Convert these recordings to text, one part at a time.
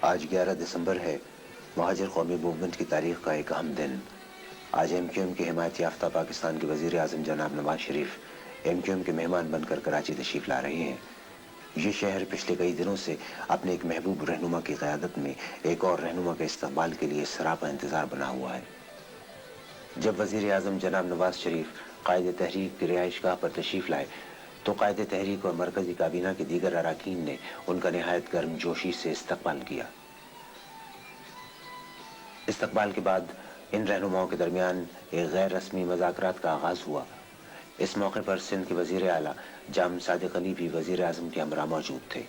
آج 11 دسمبر ہے، مہاجر قومی موومنٹ کی تاریخ کا ایک اہم دن۔ آج ایم کیو ایم کے حمایت یافتہ پاکستان کے وزیر اعظم جناب Nawaz Sharif M Q M کے مہمان بن کر کراچی تشریف لا رہے ہیں۔ یہ شہر پچھلے کئی دنوں سے اپنے ایک محبوب رہنما کی قیادت میں ایک اور رہنما کے استقبال کے لیے سراپا انتظار بنا ہوا ہے۔ جب وزیر اعظم جناب نواز شریف قائد تحریک کی رہائش گاہ پر تشریف لائے تو قائد تحریک اور مرکزی کابینہ کے دیگر اراکین نے ان کا نہایت گرم جوشی سے استقبال کیا۔ استقبال کے بعد ان رہنماؤں کے درمیان ایک غیر رسمی مذاکرات کا آغاز ہوا۔ اس موقع پر سندھ کے وزیر اعلیٰ جام صادق علی بھی وزیر اعظم کے ہمراہ موجود تھے۔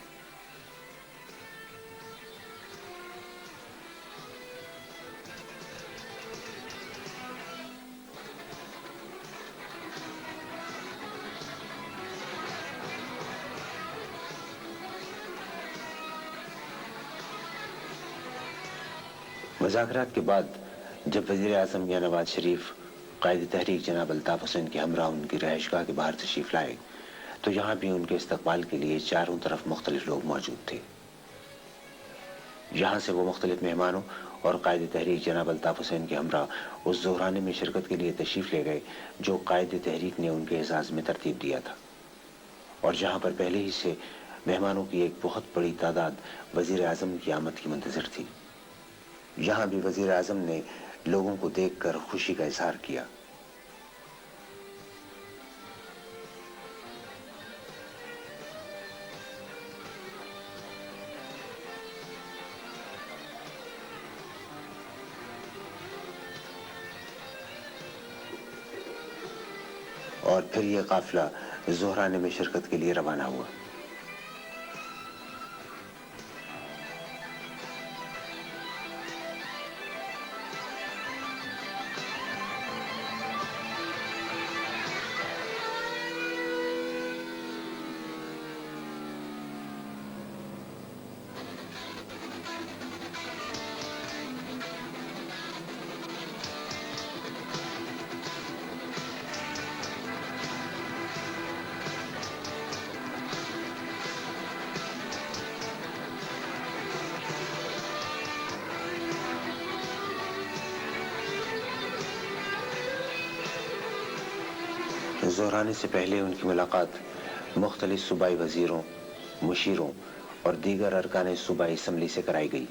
مذاکرات کے بعد جب وزیر اعظم یا نواز شریف قائد تحریک جناب الطاف حسین کے ہمراہ ان کی رہائش گاہ کے باہر تشریف لائے تو یہاں بھی ان کے استقبال کے لیے چاروں طرف مختلف لوگ موجود تھے۔ یہاں سے وہ مختلف مہمانوں اور قائد تحریک جناب الطاف حسین کے ہمراہ اس ظہرانے میں شرکت کے لیے تشریف لے گئے جو قائد تحریک نے ان کے اعزاز میں ترتیب دیا تھا، اور جہاں پر پہلے ہی سے مہمانوں کی ایک بہت بڑی تعداد وزیر اعظم کی آمد کی منتظر تھی۔ یہاں بھی وزیر اعظم نے لوگوں کو دیکھ کر خوشی کا اظہار کیا۔ اور پھر یہ قافلہ ظہرانے میں شرکت کے لیے روانہ ہوا۔ ظہرانے سے پہلے ان کی ملاقات مختلف صوبائی وزیروں، مشیروں اور دیگر ارکان صوبائی اسمبلی سے کرائی گئی۔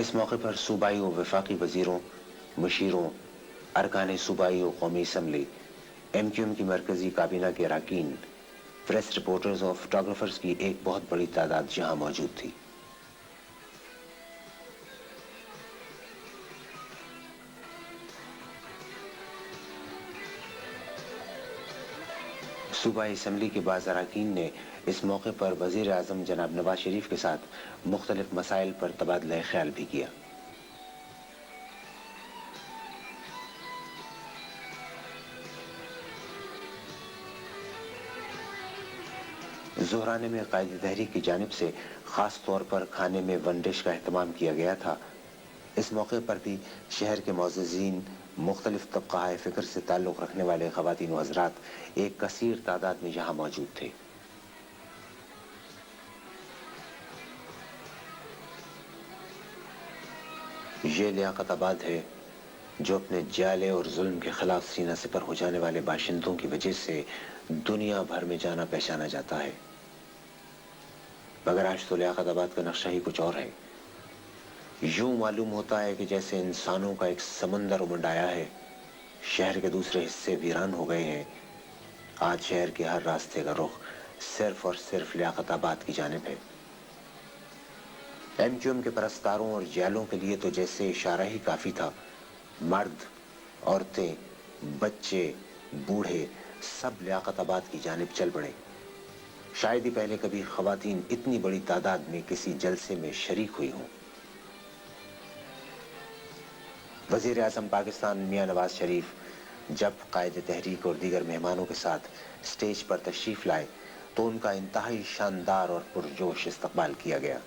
اس موقع پر صوبائی و وفاقی وزیروں، مشیروں، ارکان صوبائی و قومی اسمبلی، ایم کیو ایم کی مرکزی کابینہ کے اراکین، پریس رپورٹرز اور فوٹوگرافرز کی ایک بہت بڑی تعداد یہاں موجود تھی۔ صوبائی اسمبلی کے بعض اراکین نے اس موقع پر وزیر اعظم جناب نواز شریف کے ساتھ مختلف مسائل پر تبادلہ خیال بھی کیا۔ ظہرانے میں قائد تحریک کی جانب سے خاص طور پر کھانے میں ون ڈش کا اہتمام کیا گیا تھا۔ اس موقع پر بھی شہر کے معززین، مختلف طبقہ فکر سے تعلق رکھنے والے خواتین و حضرات ایک کثیر تعداد میں یہاں موجود تھے۔ یہ لیاقت آباد ہے جو اپنے جالے اور ظلم کے خلاف سینہ سپر ہو جانے والے باشندوں کی وجہ سے دنیا بھر میں جانا پہچانا جاتا ہے، مگر آج تو لیاقت آباد کا نقشہ ہی کچھ اور ہے۔ یوں معلوم ہوتا ہے کہ جیسے انسانوں کا ایک سمندر امنڈ آیا ہے، شہر کے دوسرے حصے ویران ہو گئے ہیں۔ آج شہر کے ہر راستے کا رخ صرف اور صرف لیاقت آباد کی جانب ہے۔ ایم کیو ایم کے پرستاروں اور جیلوں کے لیے تو جیسے اشارہ ہی کافی تھا، مرد، عورتیں، بچے، بوڑھے سب لیاقت آباد کی جانب چل پڑے۔ شاید ہی پہلے کبھی خواتین اتنی بڑی تعداد میں کسی جلسے میں شریک ہوئی ہوں۔ وزیر اعظم پاکستان میاں نواز شریف جب قائد تحریک اور دیگر مہمانوں کے ساتھ اسٹیج پر تشریف لائے تو ان کا انتہائی شاندار اور پرجوش استقبال کیا گیا۔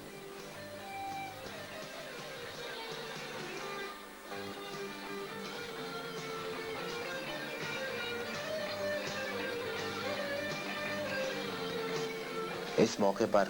اس موقع پر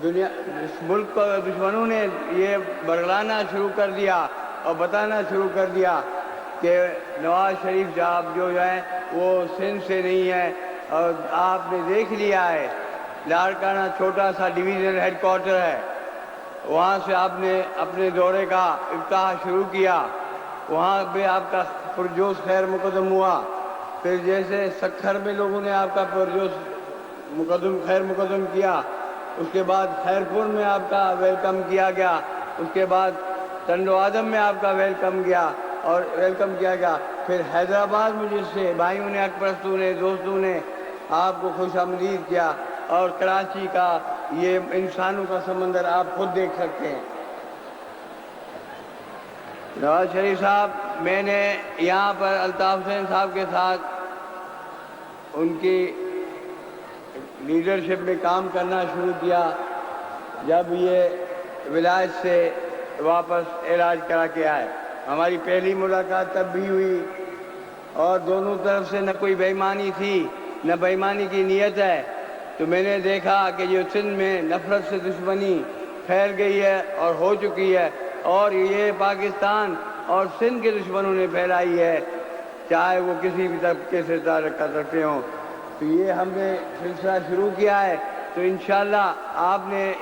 دنیا اس ملک کو دشمنوں نے یہ برگلانا شروع کر دیا اور بتانا شروع کر دیا کہ نواز شریف صاحب جو ہے وہ سندھ سے نہیں ہے، اور آپ نے دیکھ لیا ہے لاڑکانہ چھوٹا سا ڈویژن ہیڈ کوارٹر ہے، وہاں سے آپ نے اپنے دورے کا افتتاح شروع کیا، وہاں پہ آپ کا پرجوش خیر مقدم ہوا، پھر جیسے سکھر میں لوگوں نے آپ کا پرجوش خیر مقدم کیا، اس کے بعد خیرپور میں آپ کا ویلکم کیا گیا، اس کے بعد ٹنڈو آدم میں آپ کا ویلکم کیا گیا، پھر حیدرآباد میں جس سے بھائیوں نے، حق پرستوں نے، دوستوں نے آپ کو خوش آمدید کیا، اور کراچی کا یہ انسانوں کا سمندر آپ خود دیکھ سکتے ہیں۔ نواز شریف صاحب، میں نے یہاں پر الطاف حسین صاحب کے ساتھ ان کی لیڈرشپ میں کام کرنا شروع کیا جب یہ ولایت سے واپس علاج کرا کے آئے۔ ہماری پہلی ملاقات تب بھی ہوئی، اور دونوں طرف سے نہ کوئی بے ایمانی تھی نہ بے ایمانی کی نیت ہے، تو میں نے دیکھا کہ جو سندھ میں نفرت سے دشمنی پھیل گئی ہے اور ہو چکی ہے، اور یہ پاکستان اور سندھ کے دشمنوں نے پھیلائی ہے، چاہے وہ کسی بھی طبقے سے تعلق رکھتے ہوں، تو یہ ہم نے سلسلہ شروع کیا ہے۔ تو انشاءاللہ آپ نے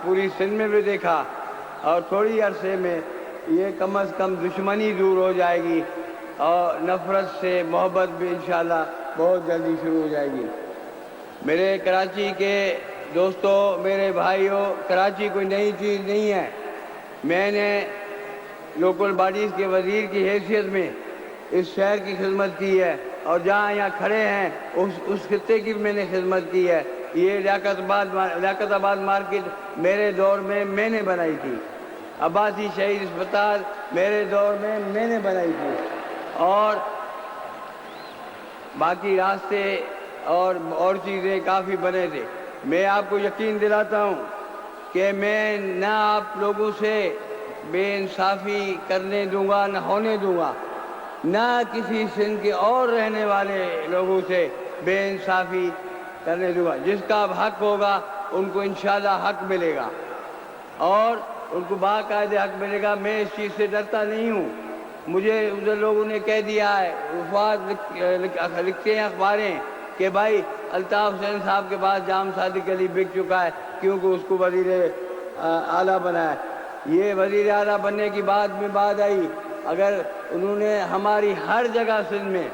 پوری سندھ میں بھی دیکھا، اور تھوڑی عرصے میں یہ کم از کم دشمنی دور ہو جائے گی، اور نفرت سے محبت بھی انشاءاللہ بہت جلدی شروع ہو جائے گی۔ میرے کراچی کے دوستوں، میرے بھائیوں، کراچی کوئی نئی چیز نہیں ہے۔ میں نے لوکل باڈیز کے وزیر کی حیثیت میں اس شہر کی خدمت کی ہے، اور جہاں یہاں کھڑے ہیں اس خطے کی بھی میں نے خدمت کی ہے۔ یہ لیاقت آباد مارکیٹ میرے دور میں میں نے بنائی تھی، عباسی شہید اسپتال میرے دور میں میں نے بنائی تھی، اور باقی راستے اور چیزیں کافی بنے تھے۔ میں آپ کو یقین دلاتا ہوں کہ میں نہ آپ لوگوں سے بے انصافی کرنے دوں گا، نہ ہونے دوں گا، نہ کسی سندھ کے اور رہنے والے لوگوں سے بے انصافی کرنے دوں گا۔ جس کا حق ہوگا ان کو انشاءاللہ حق ملے گا، اور ان کو باقاعدہ حق ملے گا۔ میں اس چیز سے ڈرتا نہیں ہوں۔ مجھے ادھر لوگوں نے کہہ دیا ہے، وفاد لکھتے ہیں اخباریں کہ بھائی الطاف حسین صاحب کے پاس جام صادق علی بک چکا ہے کیونکہ اس کو وزیر اعلیٰ بنایا۔ یہ وزیر اعلیٰ بننے کی بات آئی، اگر انہوں نے ہماری ہر جگہ سندھ میں،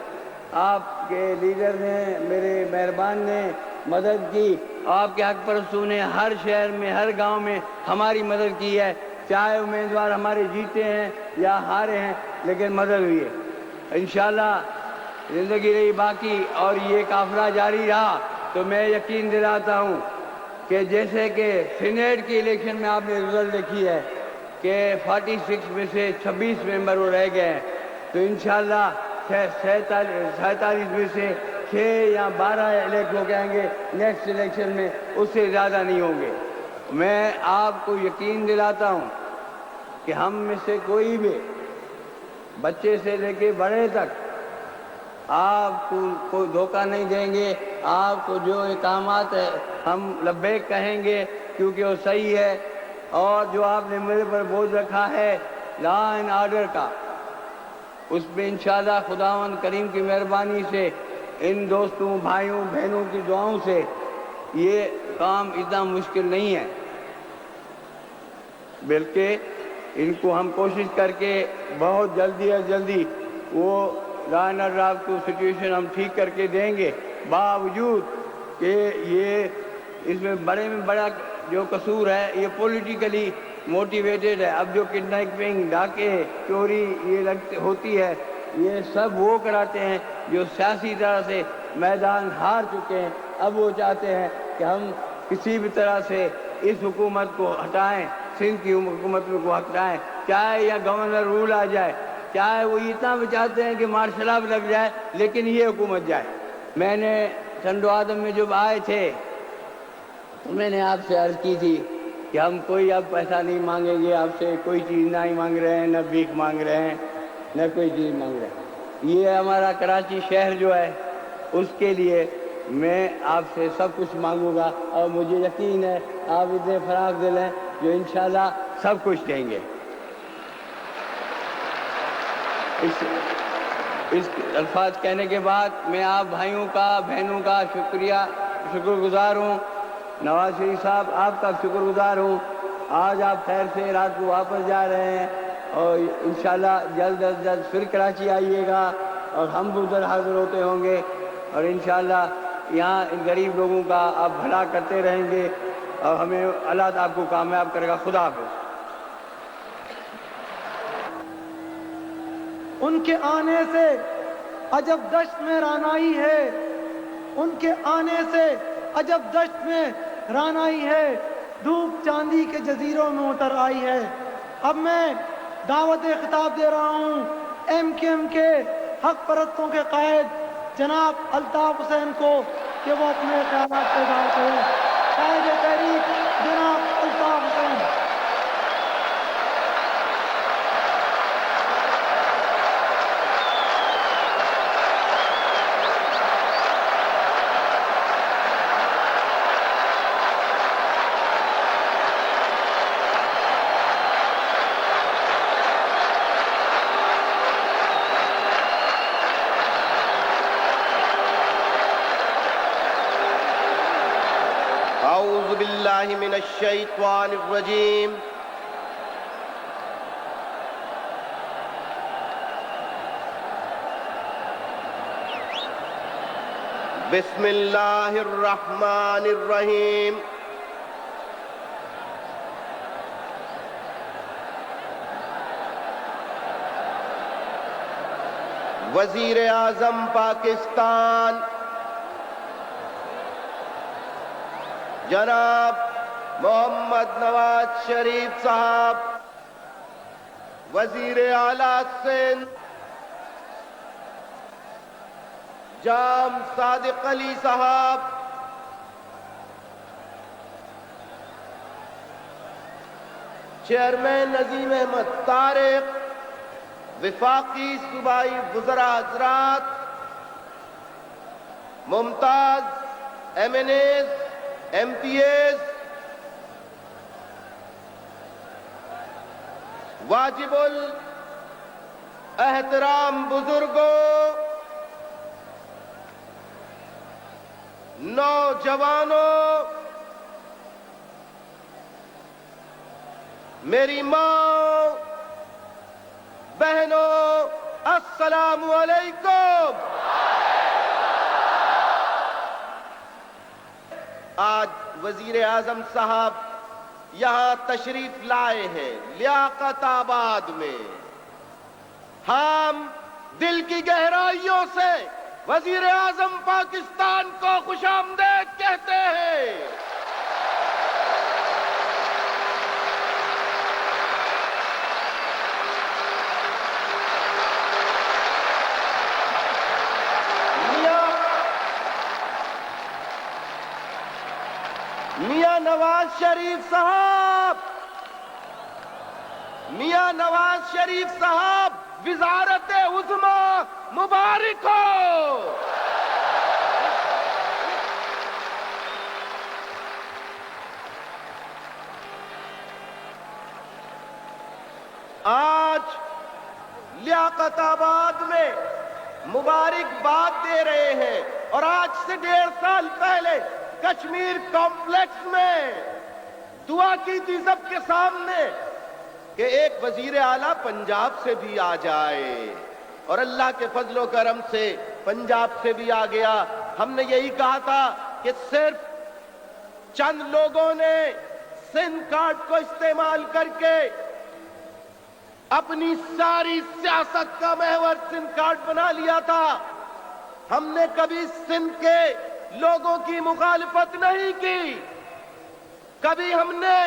آپ کے لیڈر نے، میرے مہربان نے مدد کی، آپ کے حق پرستوں نے ہر شہر میں، ہر گاؤں میں ہماری مدد کی ہے، چاہے امیدوار ہمارے جیتے ہیں یا ہارے ہیں، لیکن مدد ہوئی ہے۔ انشاءاللہ زندگی رہی باقی اور یہ قافلہ جاری رہا تو میں یقین دلاتا ہوں کہ جیسے کہ سینیٹ کی الیکشن میں آپ نے رزلٹ دیکھی ہے کہ 46 میں سے 26 ممبر وہ رہ گئے ہیں، تو انشاءاللہ 47 میں سے 6 یا 12 الیکٹ ہو کے آئیں گے نیکسٹ الیکشن میں، اس سے زیادہ نہیں ہوں گے۔ میں آپ کو یقین دلاتا ہوں کہ ہم میں سے کوئی بھی، بچے سے لے کے بڑے تک، آپ کو کوئی دھوکہ نہیں دیں گے۔ آپ کو جو احکامات ہے ہم لبیک کہیں گے کیونکہ وہ صحیح ہے، اور جو آپ نے میرے پر بوجھ رکھا ہے لا اینڈ آرڈر کا، اس میں انشاءاللہ خداوند کریم کی مہربانی سے، ان دوستوں، بھائیوں، بہنوں کی دعاؤں سے یہ کام اتنا مشکل نہیں ہے، بلکہ ان کو ہم کوشش کر کے بہت جلدی از جلدی وہ لا اینڈ آرڈر کو سچویشن ہم ٹھیک کر کے دیں گے، باوجود کہ یہ اس میں بڑے میں بڑا جو قصور ہے یہ پولیٹیکلی موٹیویٹڈ ہے۔ اب جو کڈنیپنگ، ڈاکے، چوری یہ ہوتی ہے، یہ سب وہ کراتے ہیں جو سیاسی طرح سے میدان ہار چکے ہیں۔ اب وہ چاہتے ہیں کہ ہم کسی بھی طرح سے اس حکومت کو ہٹائیں، سندھ کی حکومت کو ہٹائیں، چاہے یا گورنر رول آ جائے، چاہے وہ اتنا بھی چاہتے ہیں کہ مارشل لاء لگ جائے، لیکن یہ حکومت جائے۔ میں نے ٹنڈو آدم میں جب آئے تھے تو میں نے آپ سے عرض کی تھی کہ ہم کوئی اب پیسہ نہیں مانگیں گے آپ سے، کوئی چیز نہ ہی مانگ رہے ہیں، نہ بھیک مانگ رہے ہیں، نہ کوئی چیز مانگ رہے ہیں۔ یہ ہمارا کراچی شہر جو ہے اس کے لیے میں آپ سے سب کچھ مانگوں گا، اور مجھے یقین ہے آپ اتنے فراخ دل ہیں جو انشاءاللہ سب کچھ دیں گے۔ اس الفاظ کہنے کے بعد میں آپ بھائیوں کا، بہنوں کا شکر گزار ہوں۔ نواز شریف صاحب آپ کا شکر گزار ہوں، آج آپ خیر سے رات کو واپس جا رہے ہیں، اور انشاءاللہ جلد از جلد پھر کراچی آئیے گا اور ہم ادھر حاضر ہوتے ہوں گے، اور انشاءاللہ یہاں ان غریب لوگوں کا آپ بھلا کرتے رہیں گے، اور ہمیں اللہ آپ کو کامیاب کرے گا۔ خدا حافظ۔ ان کے آنے سے عجب دشت میں رانائی ہے، ان کے آنے سے عجب دشت میں رانائی ہے، دھوپ چاندی کے جزیروں میں اتر آئی ہے۔ اب میں دعوت خطاب دے رہا ہوں ایم کیو ایم کے حق پرستوں کے قائد جناب الطاف حسین کو کہ وہ اپنے خیالات کا اظہار کریں۔ قائد تحریک جناب الطاف حسین۔ اعوذ باللہ من الشیطان الرجیم۔ بسم اللہ الرحمن الرحیم۔ وزیر اعظم پاکستان جناب محمد نواز شریف صاحب، وزیر اعلیٰ سندھ جام صادق علی صاحب، چیئرمین نظیم احمد طارق، وفاقی صوبائی وزراء حضرات، ممتاز M N As, M P As, واجب الاحترام بزرگوں، نوجوانوں، میری ماں، بہنوں، السلام علیکم۔ آج وزیر اعظم صاحب یہاں تشریف لائے ہیں لیاقت آباد میں۔ ہم دل کی گہرائیوں سے وزیر اعظم پاکستان کو خوش آمدید کہتے ہیں۔ میاں نواز شریف صاحب، میاں نواز شریف صاحب، وزارت عظمیٰ مبارک ہو۔ آج لیاقت آباد میں مبارکباد دے رہے ہیں، اور آج سے 1.5 سال پہلے کشمیر کمپلیکس میں دعا کی تھی سب کے سامنے کہ ایک وزیر اعلیٰ پنجاب سے بھی آ جائے، اور اللہ کے فضل و کرم سے پنجاب سے بھی آ گیا۔ ہم نے یہی کہا تھا کہ صرف چند لوگوں نے سن کارڈ کو استعمال کر کے اپنی ساری سیاست کا محور سن کارڈ بنا لیا تھا۔ ہم نے کبھی سندھ کے لوگوں کی مخالفت نہیں کی، کبھی ہم نے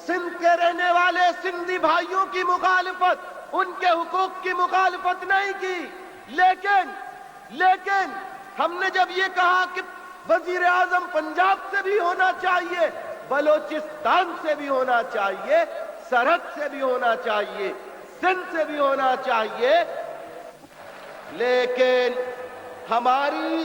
سندھ کے رہنے والے سندھی بھائیوں کی مخالفت، ان کے حقوق کی مخالفت نہیں کی، لیکن ہم نے جب یہ کہا کہ وزیر اعظم پنجاب سے بھی ہونا چاہیے، بلوچستان سے بھی ہونا چاہیے، سرحد سے بھی ہونا چاہیے، سندھ سے بھی ہونا چاہیے، لیکن ہماری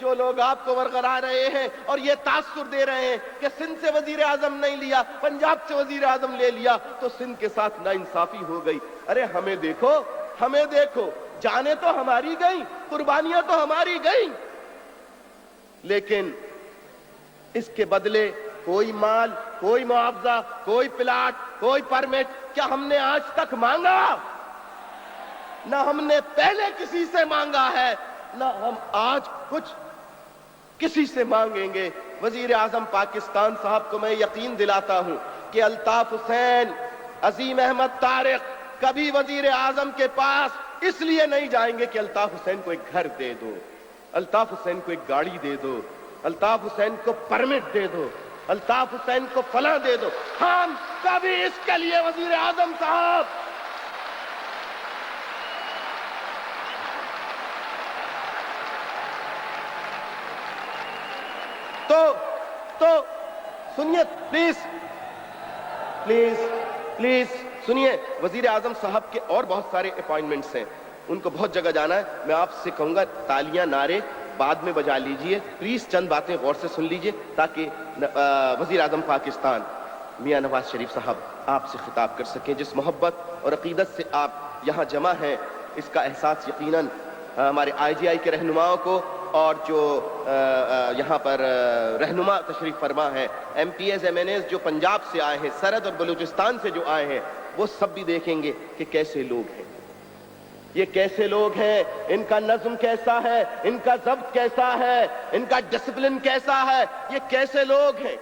جو لوگ آپ کو ورغلا رہے ہیں اور یہ تاثر دے رہے ہیں کہ سندھ سے وزیر اعظم نہیں لیا، پنجاب سے وزیر اعظم لے لیا تو سندھ کے ساتھ ناانصافی ہو گئی. ارے ہمیں دیکھو، جانیں تو ہماری گئیں، قربانیاں تو ہماری گئیں، لیکن اس کے بدلے کوئی مال، کوئی معاوضہ، کوئی پلاٹ، کوئی پرمٹ کیا ہم نے آج تک مانگا؟ نہ ہم نے پہلے کسی سے مانگا ہے، نہ ہم آج کچھ کسی سے مانگیں گے. وزیر اعظم پاکستان صاحب کو میں یقین دلاتا ہوں کہ الطاف حسین، عظیم احمد طارق کبھی وزیر اعظم کے پاس اس لیے نہیں جائیں گے کہ الطاف حسین کو ایک گھر دے دو، الطاف حسین کو ایک گاڑی دے دو، الطاف حسین کو پرمٹ دے دو، الطاف حسین کو فلاں دے دو. ہم کبھی اس کے لیے وزیر اعظم صاحب تو سنیے پلیز سنیے. وزیر اعظم صاحب کے اور بہت سارے اپائنٹمنٹس ہیں، ان کو بہت جگہ جانا ہے. میں آپ سے کہوں گا تالیاں نعرے بعد میں بجا لیجئے، پلیز چند باتیں غور سے سن لیجئے تاکہ وزیر اعظم پاکستان میاں نواز شریف صاحب آپ سے خطاب کر سکیں. جس محبت اور عقیدت سے آپ یہاں جمع ہیں اس کا احساس یقیناً ہمارے IGI کے رہنماؤں کو اور جو یہاں پر رہنما تشریف فرما ہے، MPs MNAs جو پنجاب سے آئے ہیں، سرحد اور بلوچستان سے جو آئے ہیں، وہ سب بھی دیکھیں گے کہ کیسے لوگ ہیں، یہ کیسے لوگ ہیں، ان کا نظم کیسا ہے، ان کا ضبط کیسا ہے، ان کا ڈسپلن کیسا ہے، یہ کیسے لوگ ہیں.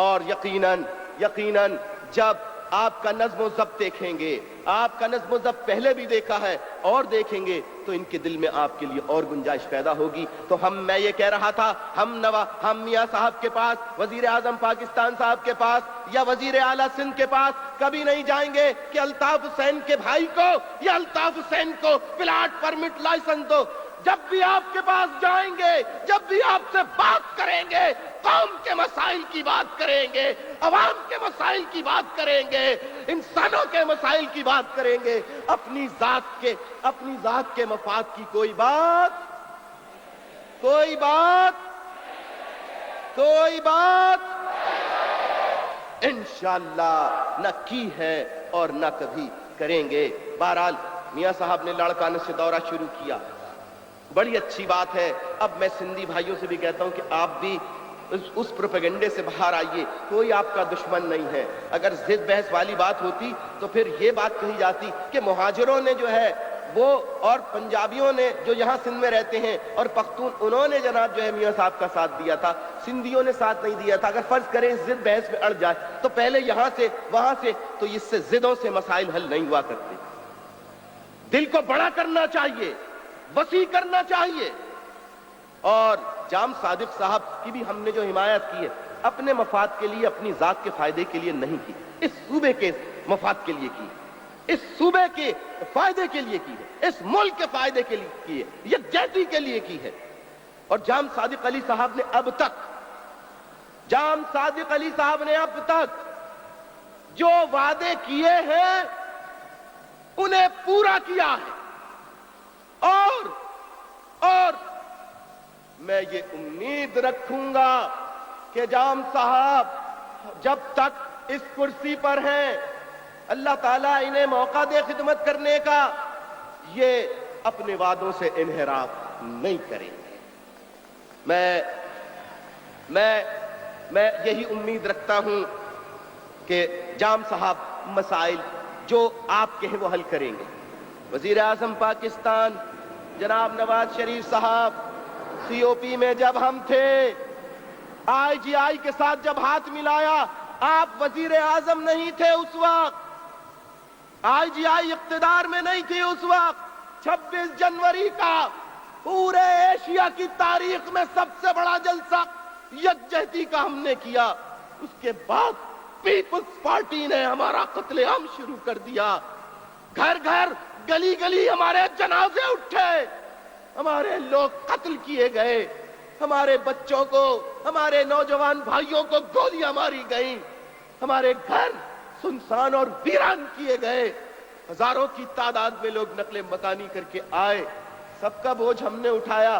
اور یقیناً جب آپ کا نظم و ضبط دیکھیں گے، آپ کا نظم و ضبط پہلے بھی دیکھا ہے اور دیکھیں گے تو ان کے دل میں آپ کے لیے اور گنجائش پیدا ہوگی. تو میں یہ کہہ رہا تھا، ہم میاں صاحب کے پاس، وزیر اعظم پاکستان صاحب کے پاس یا وزیر اعلیٰ سندھ کے پاس کبھی نہیں جائیں گے کہ الطاف حسین کے بھائی کو یا الطاف حسین کو پلاٹ پرمٹ لائسنس دو. جب بھی آپ کے پاس جائیں گے، جب بھی آپ سے بات کریں گے، قوم کے مسائل کی بات کریں گے، عوام کے مسائل کی بات کریں گے، انسانوں کے مسائل کی بات کریں گے، اپنی ذات کے مفاد کی کوئی بات انشاءاللہ نہ کی ہے اور نہ کبھی کریں گے. بہرحال میاں صاحب نے لاڑکانہ سے دورہ شروع کیا، بڑی اچھی بات ہے. اب میں سندھی بھائیوں سے بھی کہتا ہوں کہ آپ بھی اس پروپیگنڈے سے باہر آئیے، کوئی آپ کا دشمن نہیں ہے. اگر ضد بحث والی بات ہوتی تو پھر یہ بات کہی جاتی کہ مہاجروں نے جو ہے وہ اور پنجابیوں نے جو یہاں سندھ میں رہتے ہیں اور پختون، انہوں نے جناب جو ہے میاں صاحب کا ساتھ دیا تھا، سندھیوں نے ساتھ نہیں دیا تھا. اگر فرض کریں ضد بحث میں اڑ جائے تو پہلے یہاں سے وہاں سے، تو اس سے ضدوں سے مسائل حل نہیں ہوا کرتے. دل کو بڑا کرنا چاہیے، وسیع کرنا چاہیے. اور جام صادق صاحب کی بھی ہم نے جو حمایت کی ہے اپنے مفاد کے لیے، اپنی ذات کے فائدے کے لیے نہیں کی، اس صوبے کے مفاد کے لیے کی، اس صوبے کے فائدے کے لیے کی ہے، اس ملک کے فائدے کے لیے کی ہے، یکجہتی کے لیے کی ہے. اور جام صادق علی صاحب نے اب تک جو وعدے کیے ہیں انہیں پورا کیا ہے. اور میں یہ امید رکھوں گا کہ جام صاحب جب تک اس کرسی پر ہیں، اللہ تعالیٰ انہیں موقع دے خدمت کرنے کا، یہ اپنے وعدوں سے انحراف نہیں کریں گے. میں یہی امید رکھتا ہوں کہ جام صاحب مسائل جو آپ کے ہیں وہ حل کریں گے. وزیر اعظم پاکستان جناب نواز شریف صاحب COP میں جب ہم تھے، IGI کے ساتھ جب ہاتھ ملایا، آپ وزیر اعظم نہیں تھے اس وقت، IGI اقتدار میں نہیں تھی اس وقت. 26 جنوری کا پورے ایشیا کی تاریخ میں سب سے بڑا جلسہ یکجہتی کا ہم نے کیا. اس کے بعد پیپلز پارٹی نے ہمارا قتل عام شروع کر دیا. گھر گھر گلی گلی ہمارے جنازے اٹھے، ہمارے لوگ قتل کیے گئے، ہمارے بچوں کو، ہمارے نوجوان بھائیوں کو گولیاں ماری گئیں، ہمارے گھر سنسان اور ویران کیے گئے. ہزاروں کی تعداد میں لوگ نقل مکانی کر کے آئے. سب کا بوجھ ہم نے اٹھایا.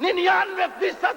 99%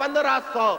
1500।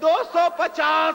250,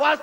1st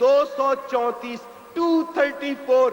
234, 234,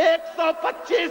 125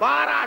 12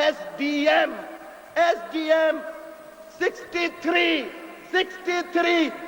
SDM 63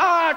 8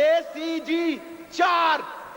ACG 4,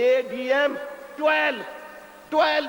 ADM 12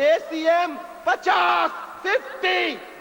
ACM 50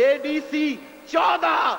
ADC 14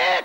1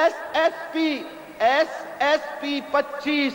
SSP 25,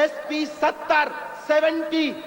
SP 70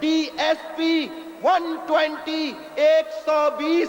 DSP 120 120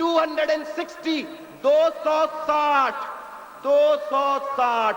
260 260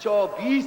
24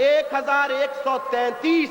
1133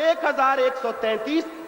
1133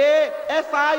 ASI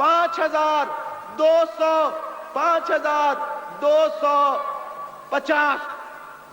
5250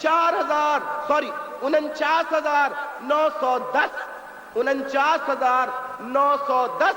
49,910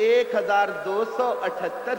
1,278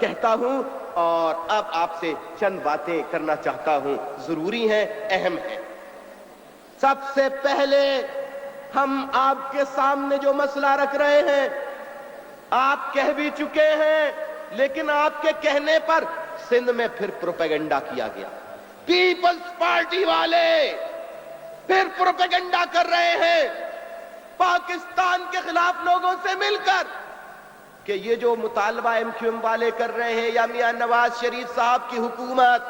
کہتا ہوں اور اب آپ سے چند باتیں کرنا چاہتا ہوں، ضروری ہیں، اہم ہیں۔ سب سے پہلے ہم آپ کے سامنے جو مسئلہ رکھ رہے ہیں آپ کہہ بھی چکے ہیں، لیکن آپ کے کہنے پر سندھ میں پھر پروپیگنڈا کیا گیا۔ پیپلز پارٹی والے پھر پروپیگنڈا کر رہے ہیں پاکستان کے خلاف لوگوں سے مل کر کہ یہ جو مطالبہ ایم کیو ایم والے کر رہے ہیں یا میاں نواز شریف صاحب کی حکومت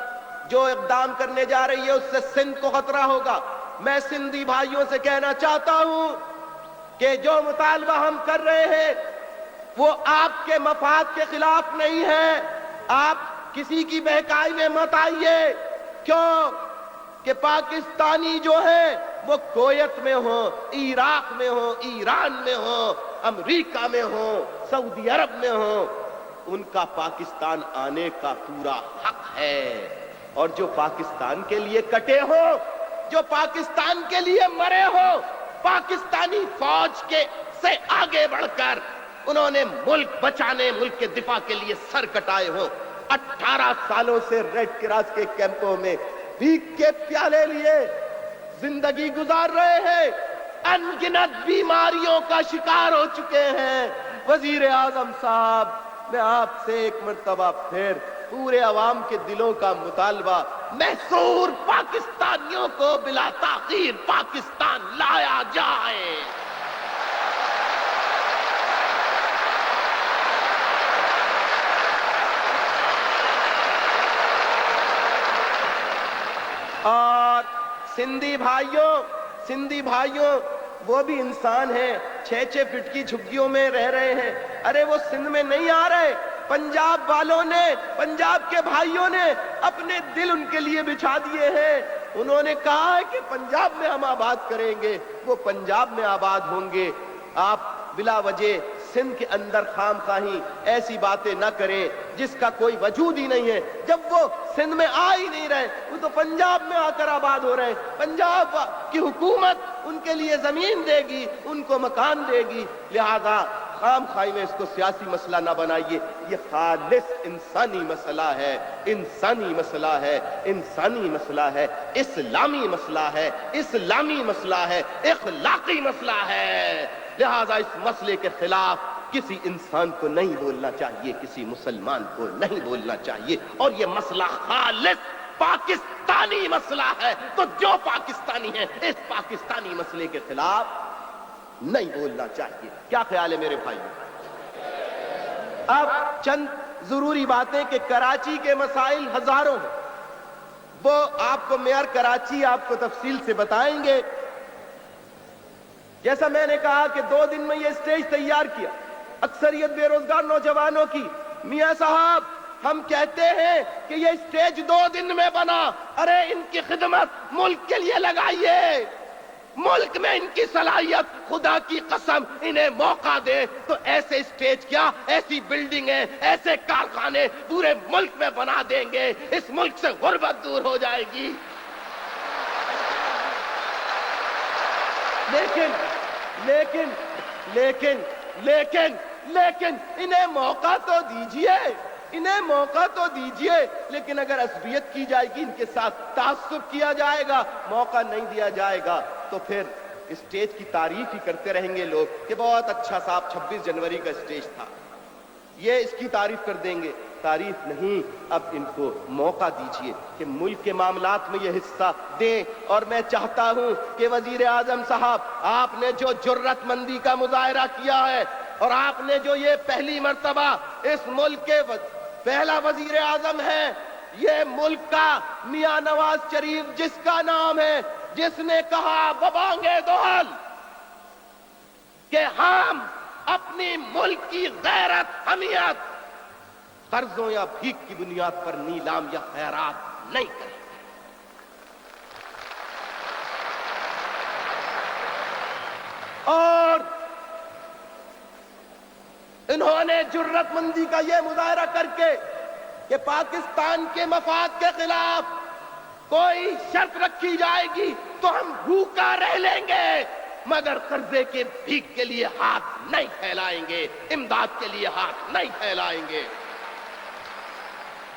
جو اقدام کرنے جا رہی ہے اس سے سندھ کو خطرہ ہوگا۔ میں سندھی بھائیوں سے کہنا چاہتا ہوں کہ جو مطالبہ ہم کر رہے ہیں وہ آپ کے مفاد کے خلاف نہیں ہے۔ آپ کسی کی بہکائی میں مت آئیے، کیوں کہ پاکستانی جو ہیں وہ کویت میں ہوں، عراق میں ہوں، ایران میں ہوں، امریکہ میں ہوں، سعودی عرب میں ہوں، ان کا پاکستان آنے کا پورا حق ہے۔ اور جو پاکستان کے لیے کٹے ہو، جو پاکستان کے لیے مرے ہو، پاکستانی فوج کے سے آگے بڑھ کر انہوں نے ملک بچانے، ملک کے دفاع کے لیے سر کٹائے ہو، 18 سالوں سے ریڈ کراس کے کیمپوں میں بھیک کے پیالے لیے زندگی گزار رہے ہیں، ان گنت بیماریوں کا شکار ہو چکے ہیں۔ وزیر اعظم صاحب، میں آپ سے ایک مرتبہ پھر پورے عوام کے دلوں کا مطالبہ، محصور پاکستانیوں کو بلا تاخیر پاکستان لایا جائے۔ اور سندھی بھائیوں وہ بھی انسان ہیں، 6 فٹ کی جھگیوں میں رہ رہے ہیں۔ ارے وہ سندھ میں نہیں آ رہے، پنجاب والوں نے، پنجاب کے بھائیوں نے اپنے دل ان کے لیے بچھا دیے ہیں۔ انہوں نے کہا ہے کہ پنجاب میں ہم آباد کریں گے، وہ پنجاب میں آباد ہوں گے۔ آپ بلا وجہ سندھ کے اندر خام خواہی ایسی باتیں نہ کریں جس کا کوئی وجود ہی نہیں ہے۔ جب وہ سندھ میں آ ہی نہیں رہے، وہ تو پنجاب میں آ کر آباد ہو رہے ہیں۔ پنجاب کی حکومت ان کے لیے زمین دے گی، ان کو مکان دے گی، لہذا خام خواہی میں اس کو سیاسی مسئلہ نہ بنائیے۔ یہ خالص انسانی مسئلہ ہے، انسانی مسئلہ ہے، انسانی مسئلہ ہے، اسلامی مسئلہ ہے، اسلامی مسئلہ ہے، اخلاقی مسئلہ ہے۔ لہذا اس مسئلے کے خلاف کسی انسان کو نہیں بولنا چاہیے، کسی مسلمان کو نہیں بولنا چاہیے۔ اور یہ مسئلہ خالص پاکستانی مسئلہ ہے، تو جو پاکستانی ہے اس پاکستانی مسئلے کے خلاف نہیں بولنا چاہیے۔ کیا خیال ہے میرے بھائیوں؟ اب چند ضروری باتیں کہ کراچی کے مسائل ہزاروں ہیں، وہ آپ کو میئر کراچی آپ کو تفصیل سے بتائیں گے۔ جیسا میں نے کہا کہ 2 دن میں یہ اسٹیج تیار کیا، اکثریت بے روزگار نوجوانوں کی۔ میاں صاحب ہم کہتے ہیں کہ یہ اسٹیج 2 دن میں بنا، ارے ان کی خدمت ملک کے لیے لگائیے، ملک میں ان کی صلاحیت، خدا کی قسم انہیں موقع دے تو ایسے اسٹیج کیا، ایسی بلڈنگیں، ایسے کارخانے پورے ملک میں بنا دیں گے، اس ملک سے غربت دور ہو جائے گی۔ لیکن انہیں موقع تو دیجئے، انہیں موقع تو دیجئے۔ لیکن اگر عصبیت کی جائے گی، ان کے ساتھ تعصب کیا جائے گا، موقع نہیں دیا جائے گا، تو پھر اسٹیج کی تعریف ہی کرتے رہیں گے لوگ کہ بہت اچھا صاحب 26 جنوری کا اسٹیج تھا، یہ اس کی تعریف کر دیں گے۔ تعریف نہیں، اب ان کو موقع دیجئے کہ ملک کے معاملات میں یہ حصہ دیں۔ اور میں چاہتا ہوں کہ وزیر اعظم صاحب، آپ نے جو جرات مندی کا مظاہرہ کیا ہے اور آپ نے جو یہ پہلی مرتبہ اس ملک کے پہلا وزیر اعظم ہے، یہ ملک کا میاں نواز شریف جس کا نام ہے، جس نے کہا ببانگے دوحل کہ ہم اپنی ملک کی غیرت، حمیت قرضوں یا بھیک کی بنیاد پر نیلام یا خیرات نہیں کریں گے۔ اور انہوں نے جرات مندی کا یہ مظاہرہ کر کے کہ پاکستان کے مفاد کے خلاف کوئی شرط رکھی جائے گی تو ہم بھوکا رہ لیں گے، مگر قرضے کے بھیک کے لیے ہاتھ نہیں پھیلائیں گے، امداد کے لیے ہاتھ نہیں پھیلائیں گے۔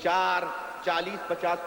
40-50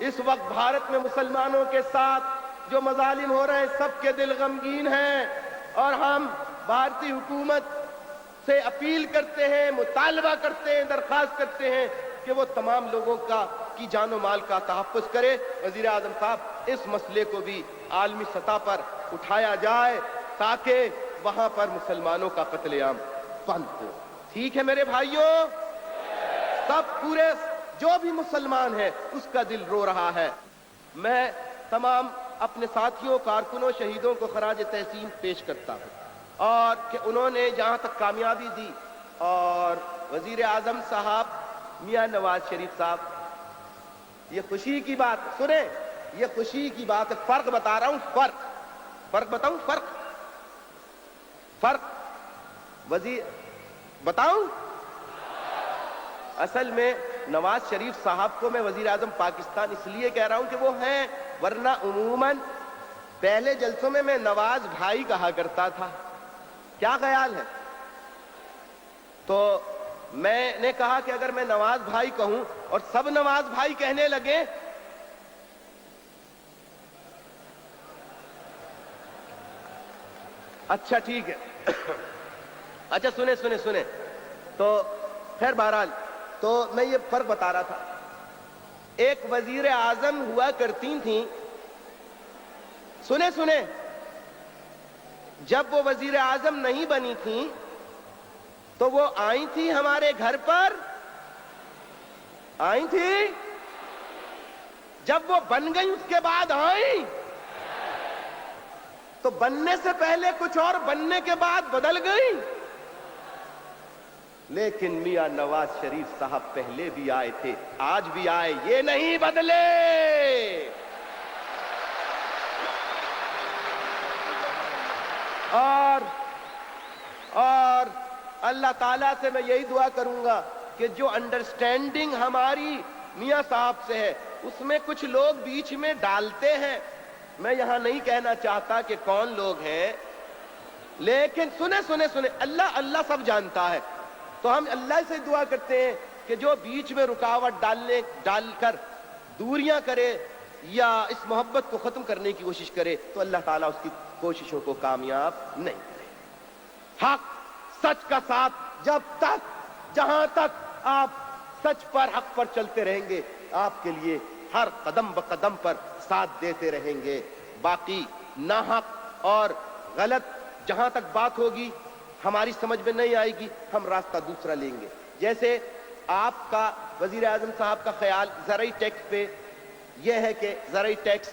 اس وقت بھارت میں مسلمانوں کے ساتھ جو مظالم ہو رہے ہیں سب کے دل غمگین ہیں، اور ہم بھارتی حکومت سے اپیل کرتے ہیں، مطالبہ کرتے ہیں، درخواست کرتے ہیں کہ وہ تمام لوگوں کی جان و مال کا تحفظ کرے۔ وزیر اعظم صاحب، اس مسئلے کو بھی عالمی سطح پر اٹھایا جائے تاکہ وہاں پر مسلمانوں کا قتل عام بند ہو۔ ٹھیک ہے میرے بھائیوں، سب پورے جو بھی مسلمان ہے اس کا دل رو رہا ہے۔ میں تمام اپنے ساتھیوں، کارکنوں، شہیدوں کو خراج تحسین پیش کرتا ہوں، اور کہ انہوں نے جہاں تک کامیابی دی، اور وزیر اعظم صاحب میاں نواز شریف صاحب، یہ خوشی کی بات سنیں، یہ خوشی کی بات ہے۔ فرق بتا رہا ہوں، فرق بتاؤں، فرق وزیر بتاؤں، اصل میں نواز شریف صاحب کو میں وزیر اعظم پاکستان اس لیے کہہ رہا ہوں کہ وہ ہیں، ورنہ عموماً پہلے جلسوں میں نواز بھائی کہا کرتا تھا۔ کیا خیال ہے؟ تو میں نے کہا کہ اگر میں نواز بھائی کہوں اور سب نواز بھائی کہنے لگے اچھا ٹھیک ہے، اچھا سنیں، تو خیر بہرحال، تو میں یہ فرق بتا رہا تھا۔ ایک وزیر اعظم ہوا کرتی تھیں، سنیں، جب وہ وزیر اعظم نہیں بنی تھیں تو وہ آئی تھی ہمارے گھر پر، آئی تھی، جب وہ بن گئی اس کے بعد آئی، تو بننے سے پہلے کچھ اور، بننے کے بعد بدل گئی۔ لیکن میاں نواز شریف صاحب پہلے بھی آئے تھے، آج بھی آئے، یہ نہیں بدلے۔ اور اللہ تعالیٰ سے میں یہی دعا کروں گا کہ جو انڈرسٹینڈنگ ہماری میاں صاحب سے ہے، اس میں کچھ لوگ بیچ میں ڈالتے ہیں، میں یہاں نہیں کہنا چاہتا کہ کون لوگ ہیں، لیکن سنیں، اللہ سب جانتا ہے، تو ہم اللہ سے دعا کرتے ہیں کہ جو بیچ میں رکاوٹ ڈال کر دوریاں کرے یا اس محبت کو ختم کرنے کی کوشش کرے، تو اللہ تعالیٰ اس کی کوششوں کو کامیاب نہیں کرے۔ حق سچ کا ساتھ جہاں تک آپ سچ پر، حق پر چلتے رہیں گے، آپ کے لیے ہر قدم بقدم پر ساتھ دیتے رہیں گے۔ باقی ناحق اور غلط جہاں تک بات ہوگی ہماری سمجھ میں نہیں آئے گی، ہم راستہ دوسرا لیں گے۔ جیسے آپ کا وزیر اعظم صاحب کا خیال زرعی ٹیکس پہ یہ ہے کہ زرعی ٹیکس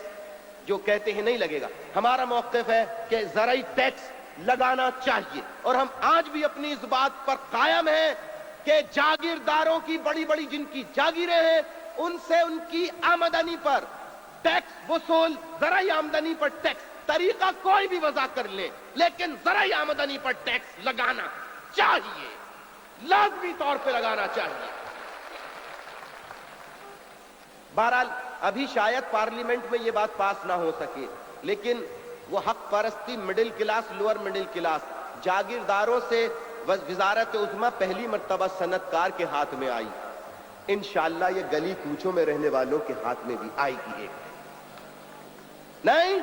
جو کہتے ہیں نہیں لگے گا، ہمارا موقف ہے کہ زرعی ٹیکس لگانا چاہیے، اور ہم آج بھی اپنی اس بات پر قائم ہیں کہ جاگیرداروں کی بڑی جن کی جاگیریں ہیں، ان سے ان کی آمدنی پر ٹیکس وصول، زرعی آمدنی پر ٹیکس، طریقہ کوئی بھی وضع کر لے، لیکن زرعی آمدنی پر ٹیکس لگانا چاہیے، لازمی طور پہ لگانا چاہیے۔ بہرحال ابھی شاید پارلیمنٹ میں یہ بات پاس نہ ہو سکے، لیکن وہ حق پرستی middle class, lower middle class, جاگیرداروں سے وزارت عظمیٰ پہلی مرتبہ صنعت کار کے ہاتھ میں آئی، انشاءاللہ یہ گلی کوچوں میں رہنے والوں کے ہاتھ میں بھی آئے گی۔ ایک نہیں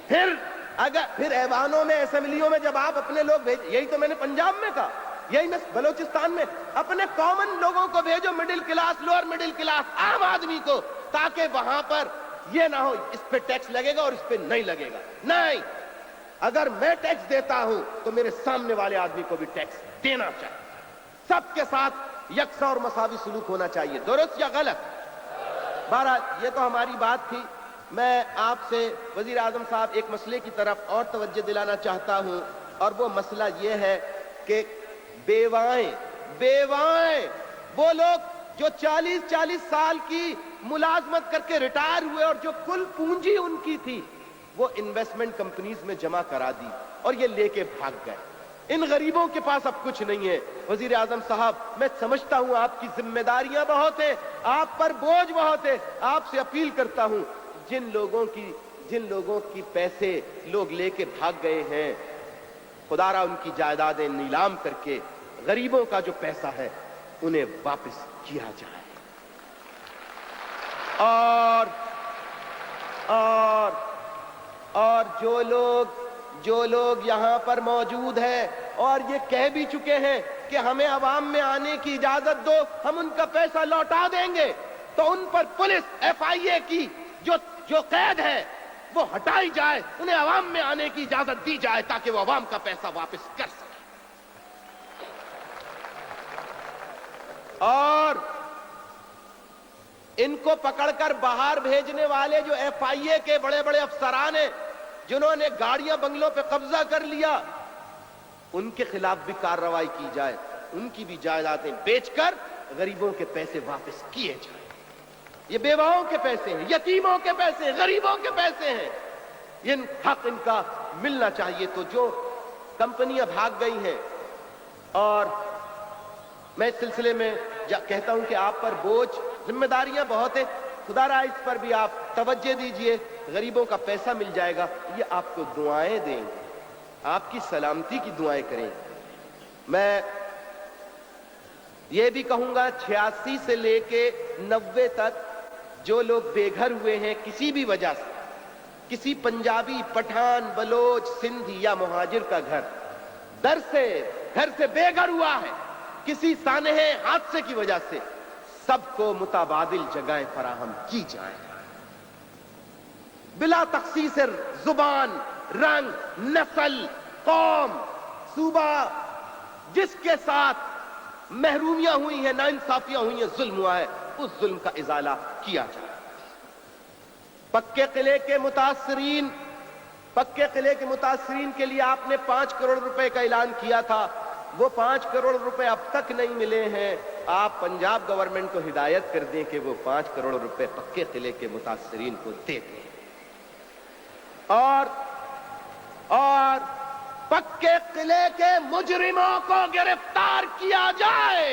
پھر ایوانوں میں، اسمبلیوں میں جب آپ اپنے لوگ بھیج، یہی تو میں نے پنجاب میں کہا، یہی میں بلوچستان میں، اپنے کامن لوگوں کو بھیجو، middle class, lower middle class, عام آدمی کو، تاکہ وہاں پر یہ نہ ہو اس پہ ٹیکس لگے گا اور اس پہ نہیں لگے گا۔ نہیں، اگر میں ٹیکس دیتا ہوں تو میرے سامنے والے آدمی کو بھی ٹیکس دینا چاہیے، سب کے ساتھ یکساں اور مساوی سلوک ہونا چاہیے، درست یا غلط؟ بہرحال یہ تو ہماری بات تھی۔ میں آپ سے وزیر اعظم صاحب ایک مسئلے کی طرف اور توجہ دلانا چاہتا ہوں، اور وہ مسئلہ یہ ہے کہ بیوائیں وہ لوگ جو 40 سال کی ملازمت کر کے ریٹائر ہوئے اور جو کل پونجی ان کی تھی وہ انویسٹمنٹ کمپنیز میں جمع کرا دی اور یہ لے کے بھاگ گئے۔ ان غریبوں کے پاس اب کچھ نہیں ہے۔ وزیر اعظم صاحب، میں سمجھتا ہوں آپ کی ذمہ داریاں بہت ہیں، آپ پر بوجھ بہت ہے، آپ سے اپیل کرتا ہوں جن لوگوں کی پیسے لوگ لے کے بھاگ گئے ہیں، خدا را ان کی جائیدادیں نیلام کر کے غریبوں کا جو پیسہ ہے انہیں واپس کیا جائے۔ اور جو لوگ یہاں پر موجود ہیں اور یہ کہہ بھی چکے ہیں کہ ہمیں عوام میں آنے کی اجازت دو، ہم ان کا پیسہ لوٹا دیں گے، تو ان پر پولیس FIA کی جو قید ہے وہ ہٹائی جائے، انہیں عوام میں آنے کی اجازت دی جائے تاکہ وہ عوام کا پیسہ واپس کر سکے۔ اور ان کو پکڑ کر باہر بھیجنے والے جو FIA کے بڑے بڑے افسران ہیں جنہوں نے گاڑیاں بنگلوں پہ قبضہ کر لیا، ان کے خلاف بھی کارروائی کی جائے، ان کی بھی جائیدادیں بیچ کر غریبوں کے پیسے واپس کیے جائیں۔ یہ بیواؤں کے پیسے ہیں، یتیموں کے پیسے ہیں، غریبوں کے پیسے ہیں، یہ حق ان کا ملنا چاہیے۔ تو جو کمپنیاں بھاگ گئی ہیں، اور میں اس سلسلے میں کہتا ہوں کہ آپ پر بوجھ، ذمہ داریاں بہت ہیں، خدا را اس پر بھی آپ توجہ دیجئے، غریبوں کا پیسہ مل جائے گا، یہ آپ کو دعائیں دیں گے، آپ کی سلامتی کی دعائیں کریں۔ میں یہ بھی کہوں گا 86 سے لے کے 90 تک جو لوگ بے گھر ہوئے ہیں کسی بھی وجہ سے، کسی پنجابی، پٹھان، بلوچ، سندھی یا مہاجر کا گھر سے بے گھر ہوا ہے کسی سانحے حادثے کی وجہ سے، سب کو متبادل جگہیں فراہم کی جائیں، بلا تخصیص زبان، رنگ، نسل، قوم، صوبہ، جس کے ساتھ محرومیاں ہوئی ہیں، ناانصافیاں ہوئی ہیں، ظلم ہوا ہے، اس ظلم کا ازالہ کیا جائے۔ پکے قلعے کے متاثرین کے لیے آپ نے 5 کروڑ روپے کا اعلان کیا تھا، وہ 5 کروڑ روپے اب تک نہیں ملے ہیں۔ آپ پنجاب گورنمنٹ کو ہدایت کر دیں کہ وہ 5 کروڑ روپے پکے قلعے کے متاثرین کو دے دیں، اور پکے قلعے کے مجرموں کو گرفتار کیا جائے۔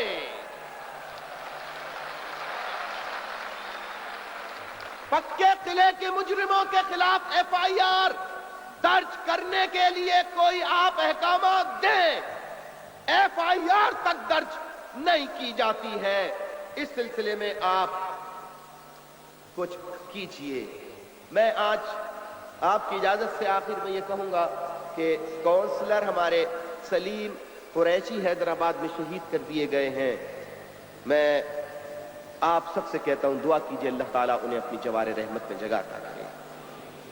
پکے قلعے کے مجرموں کے خلاف FIR درج کرنے کے لیے کوئی آپ احکامات دیں، FIR تک درج نہیں کی جاتی ہے، اس سلسلے میں آپ کچھ کیجئے۔ میں آج آپ کی اجازت سے آخر میں یہ کہوں گا کہ کونسلر ہمارے سلیم قریشی حیدرآباد میں شہید کر دیے گئے ہیں، میں آپ سب سے کہتا ہوں دعا کیجئے اللہ تعالیٰ انہیں اپنی جوار رحمت میں جگہ عطا کرے۔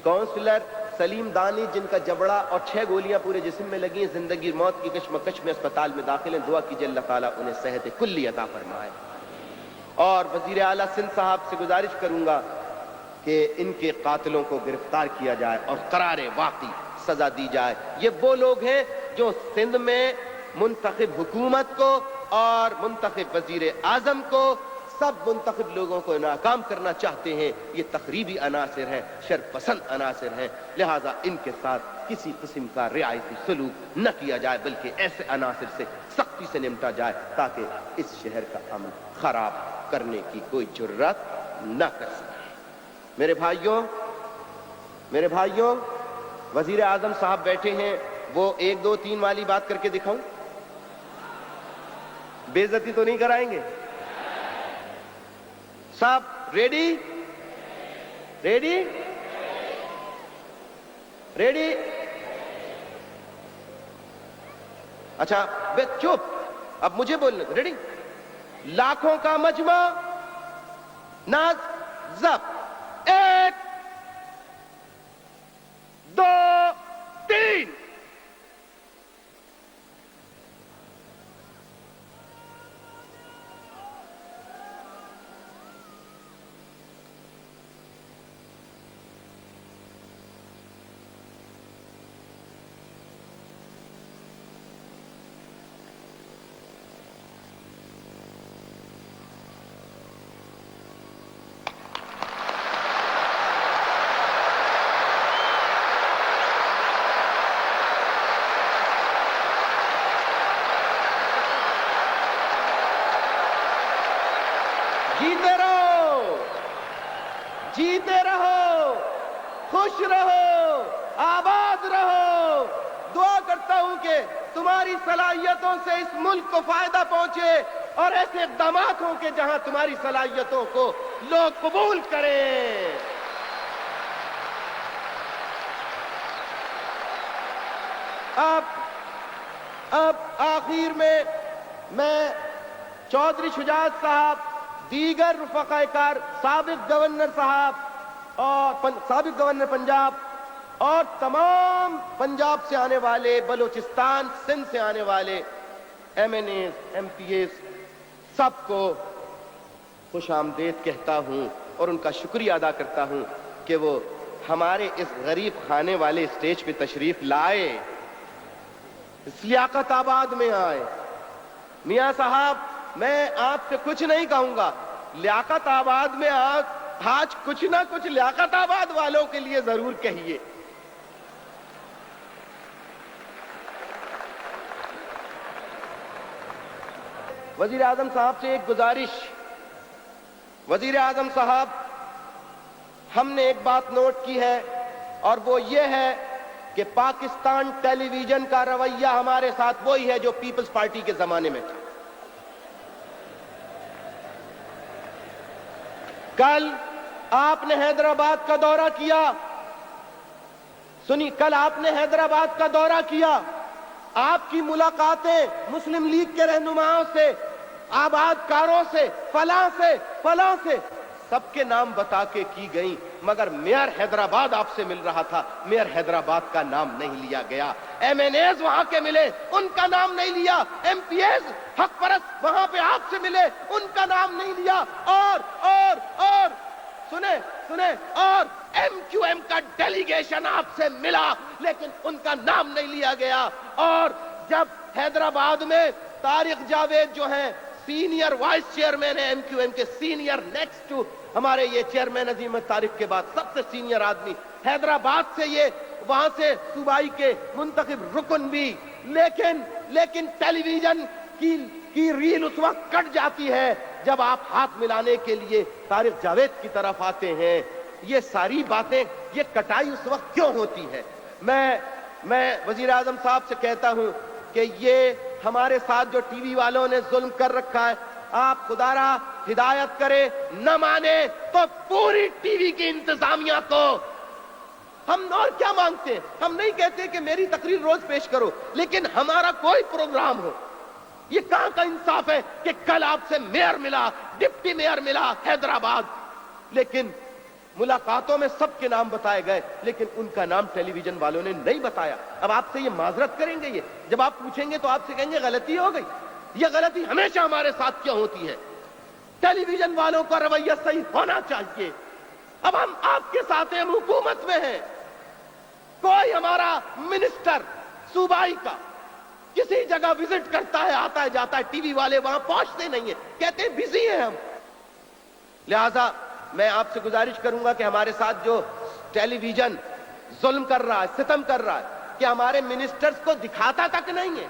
کونسلر سلیم دانی جن کا جبڑا اور 6 گولیاں پورے جسم میں لگی ہیں، زندگی موت کی کشمکش میں اسپتال میں داخل ہیں، دعا کیجئے اللہ تعالیٰ انہیں صحت کلی عطا فرمائے۔ اور وزیر اعلیٰ سندھ صاحب سے گزارش کروں گا کہ ان کے قاتلوں کو گرفتار کیا جائے اور قرار واقعی سزا دی جائے۔ یہ وہ لوگ ہیں جو سندھ میں منتخب حکومت کو اور منتخب وزیر اعظم کو، سب منتخب لوگوں کو ناکام کرنا چاہتے ہیں، یہ تخریبی عناصر ہیں، شر پسند عناصر ہیں، لہذا ان کے ساتھ کسی قسم کا رعایتی سلوک نہ کیا جائے، بلکہ ایسے عناصر سے سختی سے نمٹا جائے تاکہ اس شہر کا امن خراب کرنے کی کوئی جرات نہ کر سکے۔ میرے بھائیوں، وزیر اعظم صاحب بیٹھے ہیں، وہ 1 2 3 والی بات کر کے دکھاؤں؟ بے عزتی تو نہیں کرائیں گے؟ سب ریڈی؟ اچھا چپ، اب مجھے بولنے دو۔ ریڈی؟ لاکھوں کا مجمع، ناز ضبط، 1 2 3۔ جیتے رہو، خوش رہو، آباد رہو۔ دعا کرتا ہوں کہ تمہاری صلاحیتوں سے اس ملک کو فائدہ پہنچے اور ایسے اقدامات ہوں کہ جہاں تمہاری صلاحیتوں کو لوگ قبول کریں. اب آخر میں چودھری شجاعت صاحب، دیگر رفقائے کار، سابق گورنر صاحب اور سابق گورنر پنجاب اور تمام پنجاب سے آنے والے، بلوچستان سندھ سے آنے والے M N A M P As, سب کو خوش آمدید کہتا ہوں اور ان کا شکریہ ادا کرتا ہوں کہ وہ ہمارے اس غریب خانے والے اسٹیج پہ تشریف لائے، اس لیاقت آباد میں آئے. میاں صاحب میں آپ سے کچھ نہیں کہوں گا، لیاقت آباد میں آج کچھ نہ کچھ لیاقت آباد والوں کے لیے ضرور کہیے. وزیر اعظم صاحب سے ایک گزارش. وزیر اعظم صاحب، ہم نے ایک بات نوٹ کی ہے اور وہ یہ ہے کہ پاکستان ٹیلی ویژن کا رویہ ہمارے ساتھ وہی ہے جو پیپلز پارٹی کے زمانے میں تھا. کل آپ نے حیدرآباد کا دورہ کیا، کل آپ نے حیدرآباد کا دورہ کیا، آپ کی ملاقاتیں مسلم لیگ کے رہنماؤں سے، آباد کاروں سے، فلاں سے سب کے نام بتا کے کی گئیں، مگر میئر حیدرآباد آپ سے مل رہا تھا، میئر حیدرآباد کا نام نہیں لیا گیا. ایم این ایز وہاں کے ملے، ان کا نام نہیں لیا. ایم پی ایز حق پرست وہاں پہ آپ سے ملے، ان کا نام نہیں لیا. اور سنیں اور ایم کیو ایم کا ڈیلیگیشن آپ سے ملا، لیکن ان کا نام نہیں لیا گیا. اور جب حیدرآباد میں طارق جاوید جو ہیں سینئر وائس چیئرمین ہے ایم کیو ایم کے، سینئر نیکسٹ ٹو ہمارے یہ چیئرمین عظیم طارق کے بعد سب سے سینئر آدمی، حیدرآباد سے یہ وہاں سے صوبائی کے منتخب رکن بھی. لیکن ٹیلی ویژن کی ریل اس وقت کٹ جاتی ہے جب آپ ہاتھ ملانے کے لیے طارق جاوید کی طرف آتے ہیں. یہ ساری باتیں، یہ کٹائی اس وقت کیوں ہوتی ہے؟ میں وزیر اعظم صاحب سے کہتا ہوں کہ یہ ہمارے ساتھ جو ٹی وی والوں نے ظلم کر رکھا ہے، آپ خدا را ہدایت کرے، نہ مانے تو پوری ٹی وی کی انتظامیہ کو ہم اور کیا مانگتے ہیں. ہم نہیں کہتے کہ میری تقریر روز پیش کرو، لیکن ہمارا کوئی پروگرام ہو. یہ کہاں کا انصاف ہے کہ کل آپ سے میئر ملا، ڈپٹی میئر ملا حیدرآباد، لیکن ملاقاتوں میں سب کے نام بتائے گئے، لیکن ان کا نام ٹیلی ویژن والوں نے نہیں بتایا. اب آپ سے یہ معذرت کریں گے، یہ جب آپ پوچھیں گے تو آپ سے کہیں گے غلطی ہو گئی. یہ غلطی ہمیشہ ہمارے ساتھ کیوں ہوتی ہے؟ ٹیلی ویژن والوں کا رویہ صحیح ہونا چاہیے. اب ہم آپ کے ساتھ ہیں، ہم حکومت میں ہیں. کوئی ہمارا منسٹر صوبائی کا کسی جگہ وزٹ کرتا ہے، آتا ہے جاتا ہے، ٹی وی والے وہاں پہنچتے نہیں ہیں، کہتے ہیں بزی ہیں ہم. لہذا میں آپ سے گزارش کروں گا کہ ہمارے ساتھ جو ٹیلی ویژن ظلم کر رہا ہے، ستم کر رہا ہے، کہ ہمارے منسٹرز کو دکھاتا تک نہیں ہے،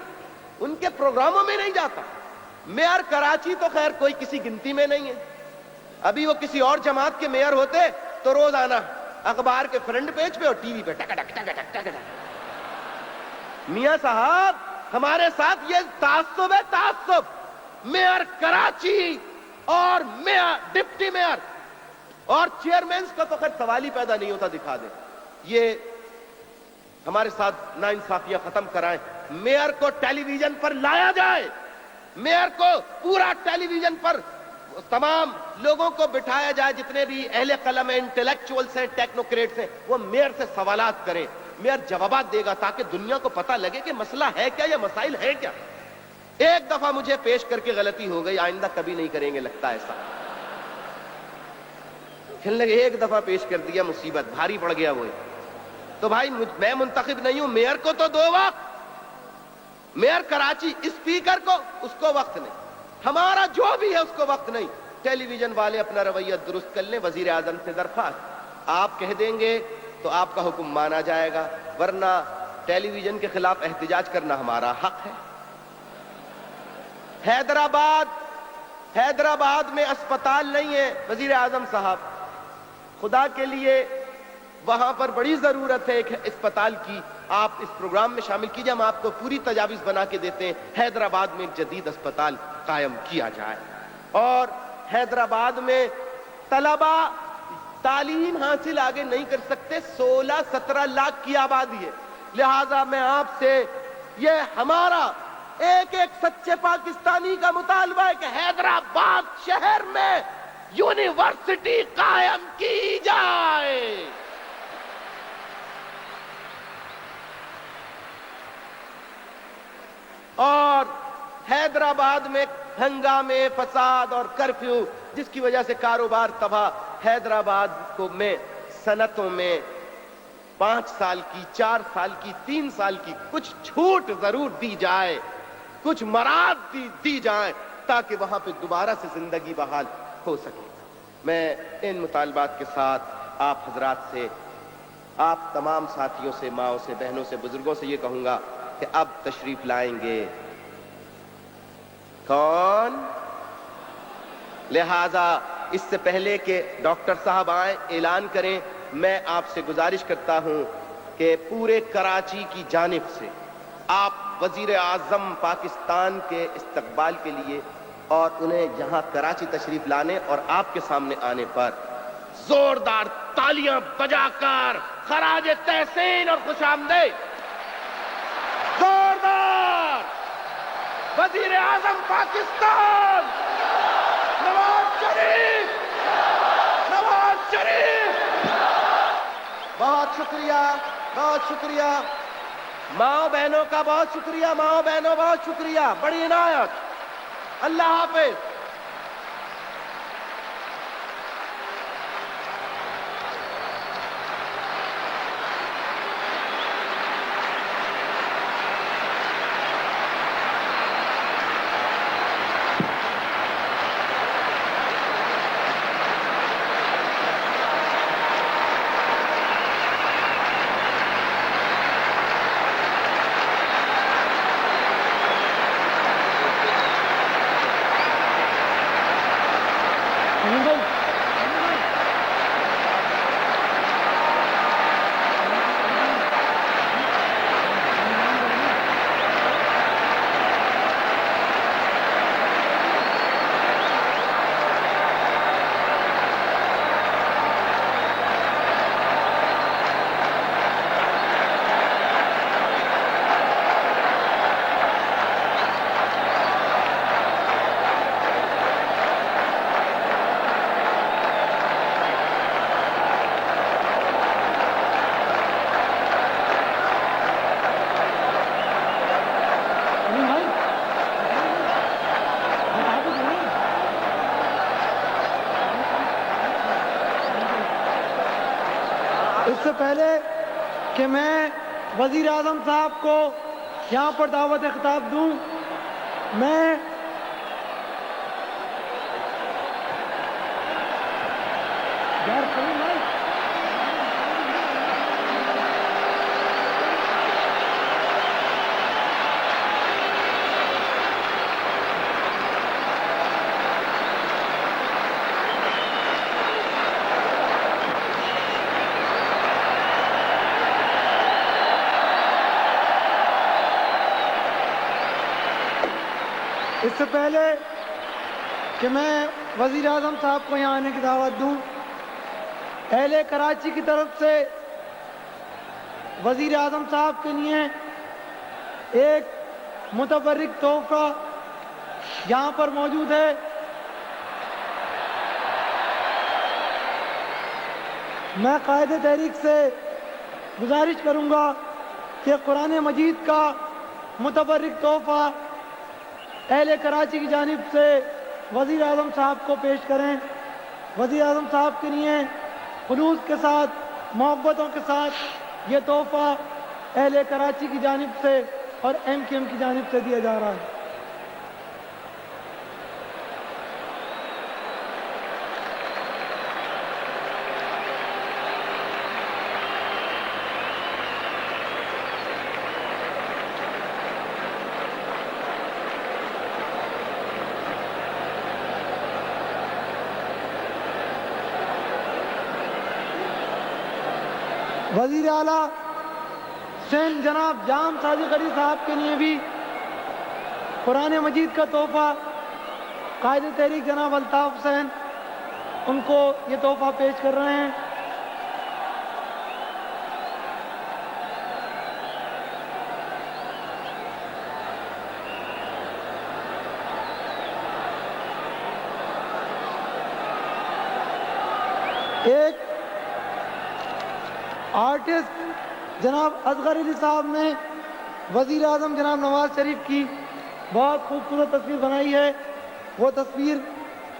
ان کے پروگراموں میں نہیں جاتا. میئر کراچی تو خیر کوئی کسی گنتی میں نہیں ہے. ابھی وہ کسی اور جماعت کے میئر ہوتے تو روز آنا اخبار کے فرنٹ پیج پہ اور ٹی وی پہ ٹک ٹک ٹک ٹک ٹک. میاں صاحب ہمارے ساتھ یہ تعصب ہے، تعصب. میئر کراچی اور میئر ڈپٹی میئر اور چیئرمینز کا تو خیر سوال ہی پیدا نہیں ہوتا، دکھا دیں. یہ ہمارے ساتھ ناانصافیاں ختم کرائیں. میئر کو ٹیلی ویژن پر لایا جائے، میئر کو پورا ٹیلی ویژن پر تمام لوگوں کو بٹھایا جائے، جتنے بھی اہل قلم ہیں، انٹلیکچوئلز ہیں، ٹیکنوکریٹس ہیں، وہ میئر سے سوالات کریں. میئر جوابات دے گا تاکہ دنیا کو پتہ لگے کہ مسئلہ ہے کیا یا مسائل ہیں کیا. ایک دفعہ مجھے پیش کر کے غلطی ہو گئی، آئندہ کبھی نہیں کریں گے، لگتا ہے ایسا. ایک دفعہ پیش کر دیا، مصیبت بھاری پڑ گیا. وہ تو بھائی میں منتخب نہیں ہوں، میئر کو تو دو وقت. میئر کراچی اسپیکر کو، اس کو وقت نہیں. ہمارا جو بھی ہے اس کو وقت نہیں. ٹیلی ویژن والے اپنا رویہ درست کر لیں. وزیر اعظم سے درخواست، آپ کہہ دیں گے تو آپ کا حکم مانا جائے گا، ورنہ ٹیلی ویژن کے خلاف احتجاج کرنا ہمارا حق ہے. حیدرآباد میں اسپتال نہیں ہے وزیر اعظم صاحب، خدا کے لیے وہاں پر بڑی ضرورت ہے ایک اسپتال کی. آپ اس پروگرام میں شامل کیجئے، ہم آپ کو پوری تجاویز بنا کے دیتے ہیں. حیدرآباد میں ایک جدید اسپتال قائم کیا جائے. اور حیدرآباد میں طلبہ تعلیم حاصل آگے نہیں کر سکتے. 16-17 لاکھ کی آبادی ہے. لہذا میں آپ سے یہ ہمارا ایک ایک سچے پاکستانی کا مطالبہ ہے کہ حیدرآباد شہر میں یونیورسٹی قائم کی جائے. اور حیدرآباد میں ہنگامے، فساد اور کرفیو جس کی وجہ سے کاروبار تباہ. حیدرآباد کو میں صنعتوں میں 5 سال کی، 4 سال کی، 3 سال کی کچھ چھوٹ ضرور دی جائے، کچھ مراعات دی جائیں تاکہ وہاں پہ دوبارہ سے زندگی بحال ہو سکے. میں ان مطالبات کے ساتھ آپ حضرات سے، آپ تمام ساتھیوں سے، ماؤں سے، بہنوں سے، بزرگوں سے یہ کہوں گا کہ اب تشریف لائیں گے کون؟ لہذا اس سے پہلے کہ ڈاکٹر صاحب آئیں، اعلان کریں، میں آپ سے گزارش کرتا ہوں کہ پورے کراچی کی جانب سے آپ وزیر اعظم پاکستان کے استقبال کے لیے اور انہیں یہاں کراچی تشریف لانے اور آپ کے سامنے آنے پر زوردار تالیاں بجا کر خراج تحسین اور خوش آمدید. زوردار وزیر اعظم پاکستان نواز شریف. نواز شریف. بہت شکریہ، بہت شکریہ. ماں بہنوں کا بہت شکریہ. ماں بہنوں بہت شکریہ، بڑی عنایت. اللہ حافظ. اس سے پہلے کہ میں وزیر اعظم صاحب کو یہاں پر دعوت خطاب دوں، میں اس سے پہلے کہ میں وزیر اعظم صاحب کو یہاں آنے کی دعوت دوں، اہل کراچی کی طرف سے وزیر اعظم صاحب کے لیے ایک متبرک تحفہ یہاں پر موجود ہے. میں قائد تحریک سے گزارش کروں گا کہ قرآن مجید کا متبرک تحفہ اہل کراچی کی جانب سے وزیر اعظم صاحب کو پیش کریں. وزیر اعظم صاحب کے لیے خلوص کے ساتھ، محبتوں کے ساتھ یہ تحفہ اہل کراچی کی جانب سے اور MQM کی جانب سے دیا جا رہا ہے. وزیر اعلیٰ سندھ جناب جام صادق علی صاحب کے لیے بھی قرآن مجید کا تحفہ قائد تحریک جناب الطاف حسین ان کو یہ تحفہ پیش کر رہے ہیں. ایک آرٹسٹ جناب اصغر علی صاحب نے وزیر اعظم جناب نواز شریف کی بہت خوبصورت تصویر بنائی ہے. وہ تصویر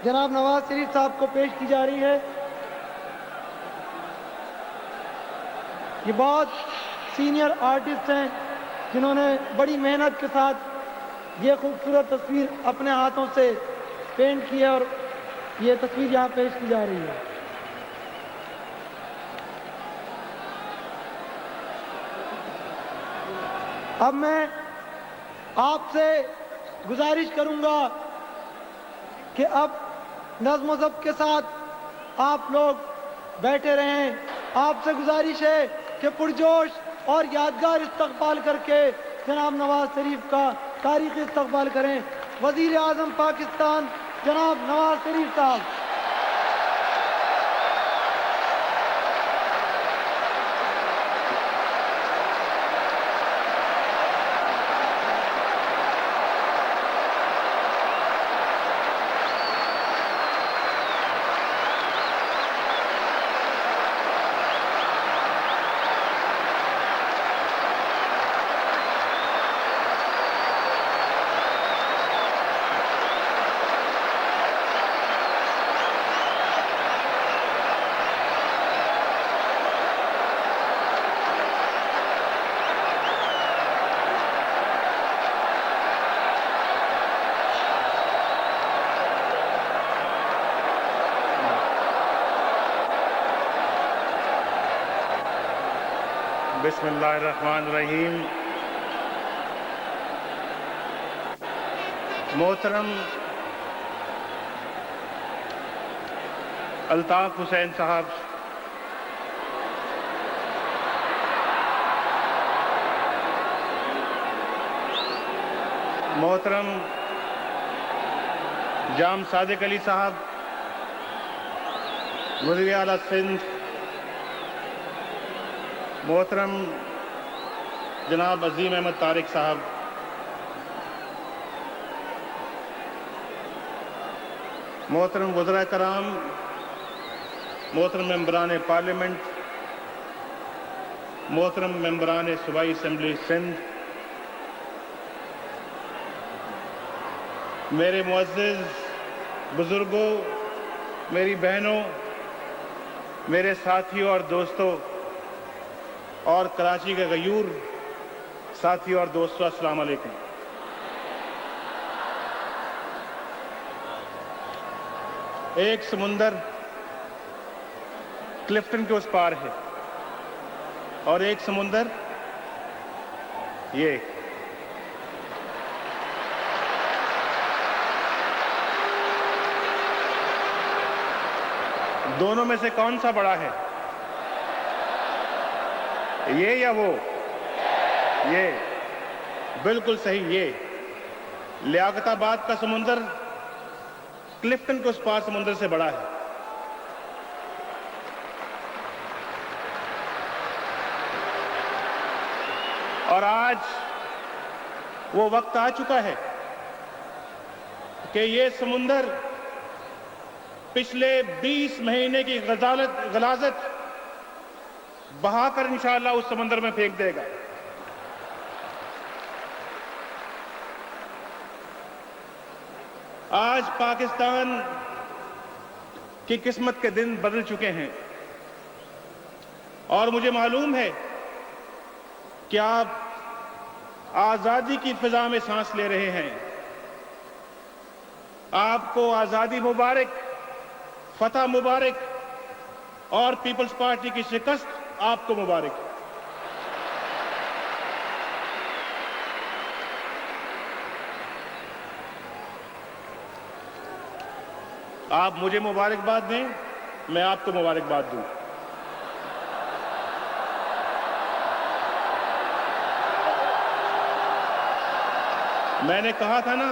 جناب نواز شریف صاحب کو پیش کی جا رہی ہے. یہ بہت سینئر آرٹسٹ ہیں جنہوں نے بڑی محنت کے ساتھ یہ خوبصورت تصویر اپنے ہاتھوں سے پینٹ کی ہے اور یہ تصویر یہاں پیش کی جا رہی ہے. اب میں آپ سے گزارش کروں گا کہ اب نظم و ضبط کے ساتھ آپ لوگ بیٹھے رہیں. آپ سے گزارش ہے کہ پرجوش اور یادگار استقبال کر کے جناب نواز شریف کا تاریخی استقبال کریں. وزیر اعظم پاکستان جناب نواز شریف صاحب. بسم اللہ الرحمن الرحیم. محترم الطاف حسین صاحب، محترم جام صادق علی صاحب وزیر اعلیٰ سندھ، محترم جناب عظیم احمد طارق صاحب، محترم وزراء کرام، محترم ممبران پارلیمنٹ، محترم ممبران صوبائی اسمبلی سندھ، میرے معزز بزرگوں، میری بہنوں، میرے ساتھیوں اور دوستوں اور کراچی کے غیور ساتھیوں اور دوستوں، السلام علیکم. ایک سمندر کلفٹن کے اس پار ہے اور ایک سمندر یہ. دونوں میں سے کون سا بڑا ہے؟ یہ یا وہ؟ یہ بالکل صحیح. یہ لیاقت آباد کا سمندر کلفٹن کے اس پار سمندر سے بڑا ہے. اور آج وہ وقت آ چکا ہے کہ یہ سمندر پچھلے 20 مہینے کی غلاظت بہا کر انشاءاللہ اس سمندر میں پھینک دے گا. آج پاکستان کی قسمت کے دن بدل چکے ہیں اور مجھے معلوم ہے کہ آپ آزادی کی فضا میں سانس لے رہے ہیں. آپ کو آزادی مبارک، فتح مبارک اور پیپلز پارٹی کی شکست آپ کو مبارک. آپ مجھے مبارکباد دیں، میں آپ کو مبارکباد دوں. میں نے کہا تھا نا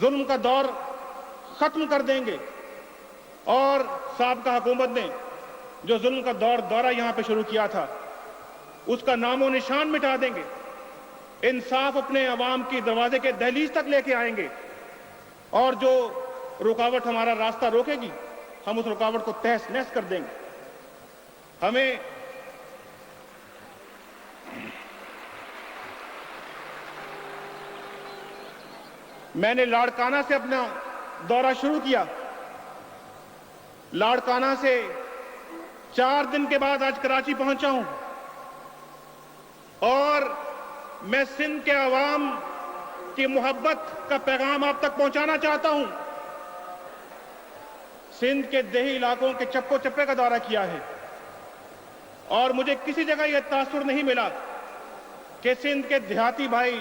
ظلم کا دور ختم کر دیں گے اور سابقہ حکومت نے جو ظلم کا دورہ یہاں پہ شروع کیا تھا اس کا نام و نشان مٹا دیں گے. انصاف اپنے عوام کی دروازے کے دہلیز تک لے کے آئیں گے اور جو رکاوٹ ہمارا راستہ روکے گی ہم اس رکاوٹ کو تہس نہس کر دیں گے. میں نے لاڑکانہ سے اپنا دورہ شروع کیا. لاڑکانہ سے 4 دن کے بعد آج کراچی پہنچا ہوں اور میں سندھ کے عوام کی محبت کا پیغام آپ تک پہنچانا چاہتا ہوں. سندھ کے دیہی علاقوں کے چپو چپے کا دورہ کیا ہے اور مجھے کسی جگہ یہ تاثر نہیں ملا کہ سندھ کے دیہاتی بھائی